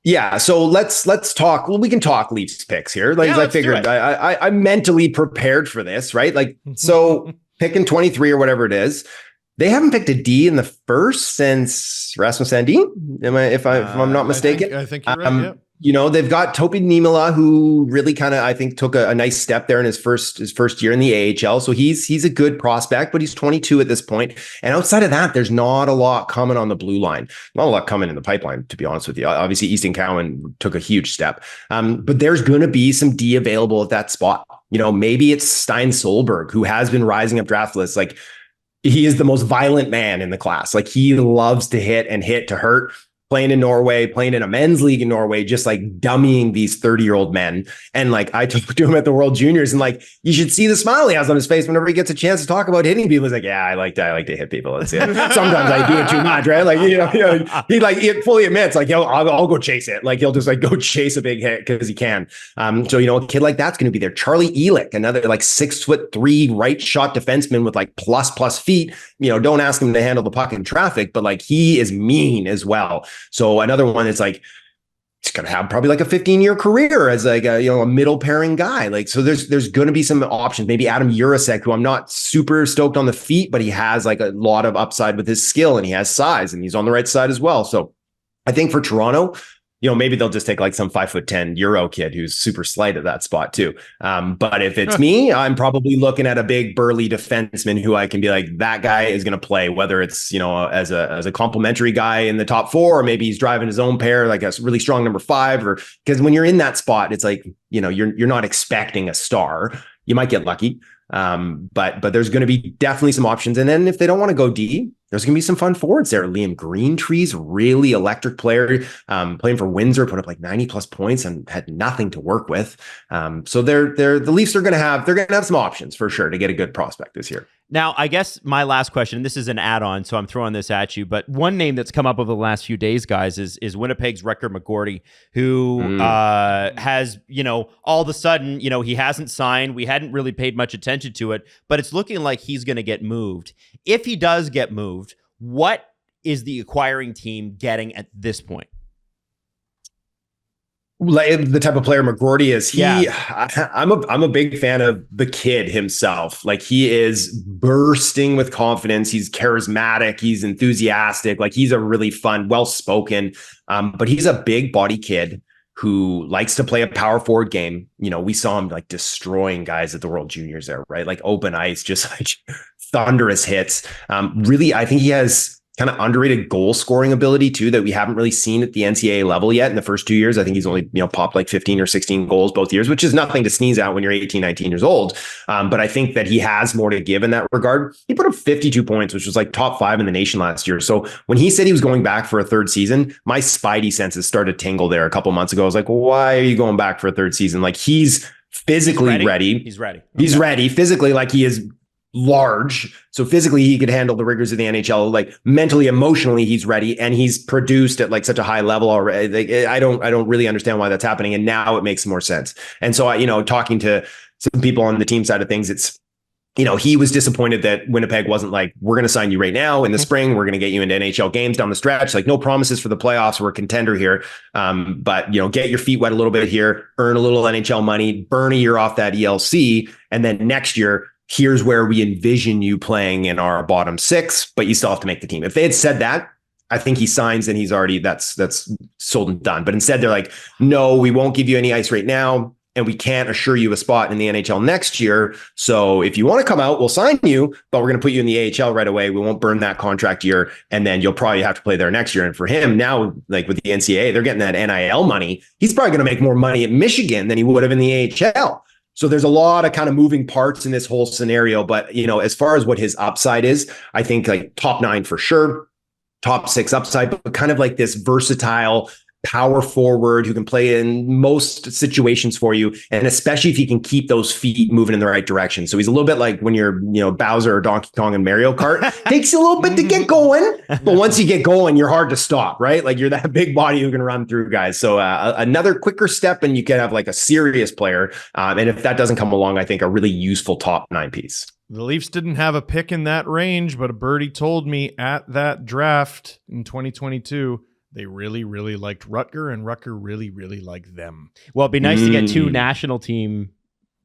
Yeah, so let's talk. Well, we can talk Leafs picks here. Like, I figured I'm mentally prepared for this, right? Like, so picking 23 or whatever it is, they haven't picked a D in the first since Rasmus Sandin. If I'm not mistaken? I think you're right. Yeah. They've got Topi Niemela, who really kind of, I think, took a nice step there in his first year in the AHL. So he's a good prospect, but he's 22 at this point. And outside of that, there's not a lot coming on the blue line. Not a lot coming in the pipeline, to be honest with you. Obviously, Easton Cowan took a huge step. But there's going to be some D available at that spot. Maybe it's Stein Solberg, who has been rising up draft lists. Like, he is the most violent man in the class. Like, he loves to hit and hit to hurt. Playing in Norway, playing in a men's league in Norway, just like dummying these 30-year-old men. And like, I talked to him at the World Juniors, and like, you should see the smile he has on his face whenever he gets a chance to talk about hitting people. He's like, yeah, I like to hit people. That's it. Sometimes I do it too much, right? Like, he fully admits, like, I'll go chase it. Like, he'll just like go chase a big hit because he can. So, a kid like that's going to be there. Charlie Elick, another like 6'3" right shot defenseman with like plus feet. Don't ask him to handle the puck in traffic, but like, he is mean as well. So another one is like, he's going to have probably like a 15-year career as like a middle pairing guy. Like, so there's going to be some options. Maybe Adam Jurasek, who I'm not super stoked on the feet, but he has like a lot of upside with his skill and he has size and he's on the right side as well. So I think for Toronto, maybe they'll just take like some 5'10" Euro kid who's super slight at that spot too. But if it's me, I'm probably looking at a big burly defenseman who I can be like, that guy is going to play, whether it's, as a complimentary guy in the top 4, or maybe he's driving his own pair, like a really strong number 5, or because when you're in that spot, it's like, you're not expecting a star. You might get lucky. But there's going to be definitely some options. And then if they don't want to go D, there's going to be some fun forwards there. Liam Greentree's really electric player, playing for Windsor, put up like 90 plus points and had nothing to work with. So the Leafs are going to have some options for sure to get a good prospect this year. Now, I guess my last question, and this is an add-on, so I'm throwing this at you, but one name that's come up over the last few days, guys, is Winnipeg's Rector McGorty, who has, all of a sudden, he hasn't signed. We hadn't really paid much attention to it, but it's looking like he's going to get moved. If he does get moved, what is the acquiring team getting at this point? Like the type of player McGorty is, Yeah. I'm a big fan of the kid himself. Like, he is bursting with confidence. He's charismatic. He's enthusiastic. Like, he's a really fun, well-spoken, but he's a big body kid who likes to play a power forward game. We saw him like destroying guys at the World Juniors there, right? Like open ice, just like thunderous hits. Really, I think he has kind of underrated goal scoring ability too, that we haven't really seen at the NCAA level yet in the first 2 years. I think he's only, popped like 15 or 16 goals both years, which is nothing to sneeze at when you're 18, 19 years old. But I think that he has more to give in that regard. He put up 52 points, which was like top 5 in the nation last year. So when he said he was going back for a third season, my spidey senses started to tingle there a couple months ago. I was like, well, why are you going back for a third season? Like, he's physically ready. He's ready. He's ready physically. Like, he is large, so physically he could handle the rigors of the NHL. Like, mentally, emotionally, he's ready, and he's produced at like such a high level already. Like, I don't really understand why that's happening, and now it makes more sense. And so talking to some people on the team side of things, he was disappointed that Winnipeg wasn't like, we're going to sign you right now in the spring. We're going to get you into NHL games down the stretch. Like, no promises for the playoffs. We're a contender here. But, get your feet wet a little bit here, earn a little NHL money, burn a year off that ELC. And then next year, here's where we envision you playing in our bottom 6, but you still have to make the team. If they had said that, I think he signs and he's already, that's sold and done. But instead they're like, no, we won't give you any ice right now. And we can't assure you a spot in the NHL next year. So if you want to come out, we'll sign you, but we're going to put you in the AHL right away. We won't burn that contract year. And then you'll probably have to play there next year. And for him now, like with the NCAA, they're getting that NIL money. He's probably going to make more money at Michigan than he would have in the AHL. So there's a lot of kind of moving parts in this whole scenario. But, as far as what his upside is, I think like top 9 for sure, top 6 upside, but kind of like this versatile power forward who can play in most situations for you. And especially if he can keep those feet moving in the right direction. So he's a little bit like when you're, Bowser or Donkey Kong in Mario Kart. Takes you a little bit to get going, but once you get going, you're hard to stop, right? Like you're that big body who can run through guys. So another quicker step and you can have like a serious player. And if that doesn't come along, I think a really useful top 9 piece. The Leafs didn't have a pick in that range, but a birdie told me at that draft in 2022, they really, really liked Rutger, and Rutger really, really liked them. Well, it'd be nice to get 2 national team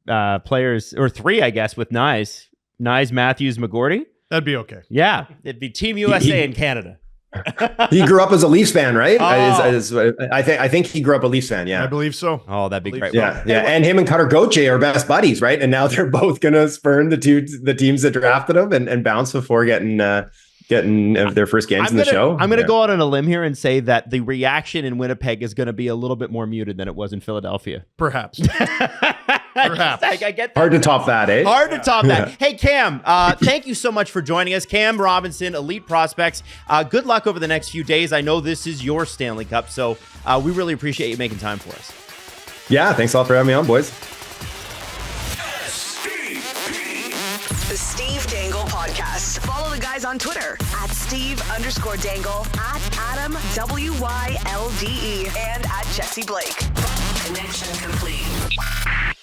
players, or 3, I guess, with Nyes, Matthews, McGorty. That'd be okay. Yeah, it'd be Team USA in Canada. He grew up as a Leafs fan, right? Oh. I think he grew up a Leafs fan. Yeah, I believe so. Oh, that'd be great. Yeah, yeah. And him and Cutter Gauthier are best buddies, right? And now they're both gonna spurn the teams that drafted him and bounce before getting their first games in the show. I'm going to go out on a limb here and say that the reaction in Winnipeg is going to be a little bit more muted than it was in Philadelphia. Perhaps. I get that. Hard to top that, eh? Hard to top that. Hey, Cam, thank you so much for joining us. Cam Robinson, Elite Prospects. Good luck over the next few days. I know this is your Stanley Cup, so we really appreciate you making time for us. Yeah, thanks a lot for having me on, boys. The Steve Dangle Podcast. Follow the guys on Twitter at Steve_Dangle, at AdamWYLDE, and at Jesse Blake. Connection complete.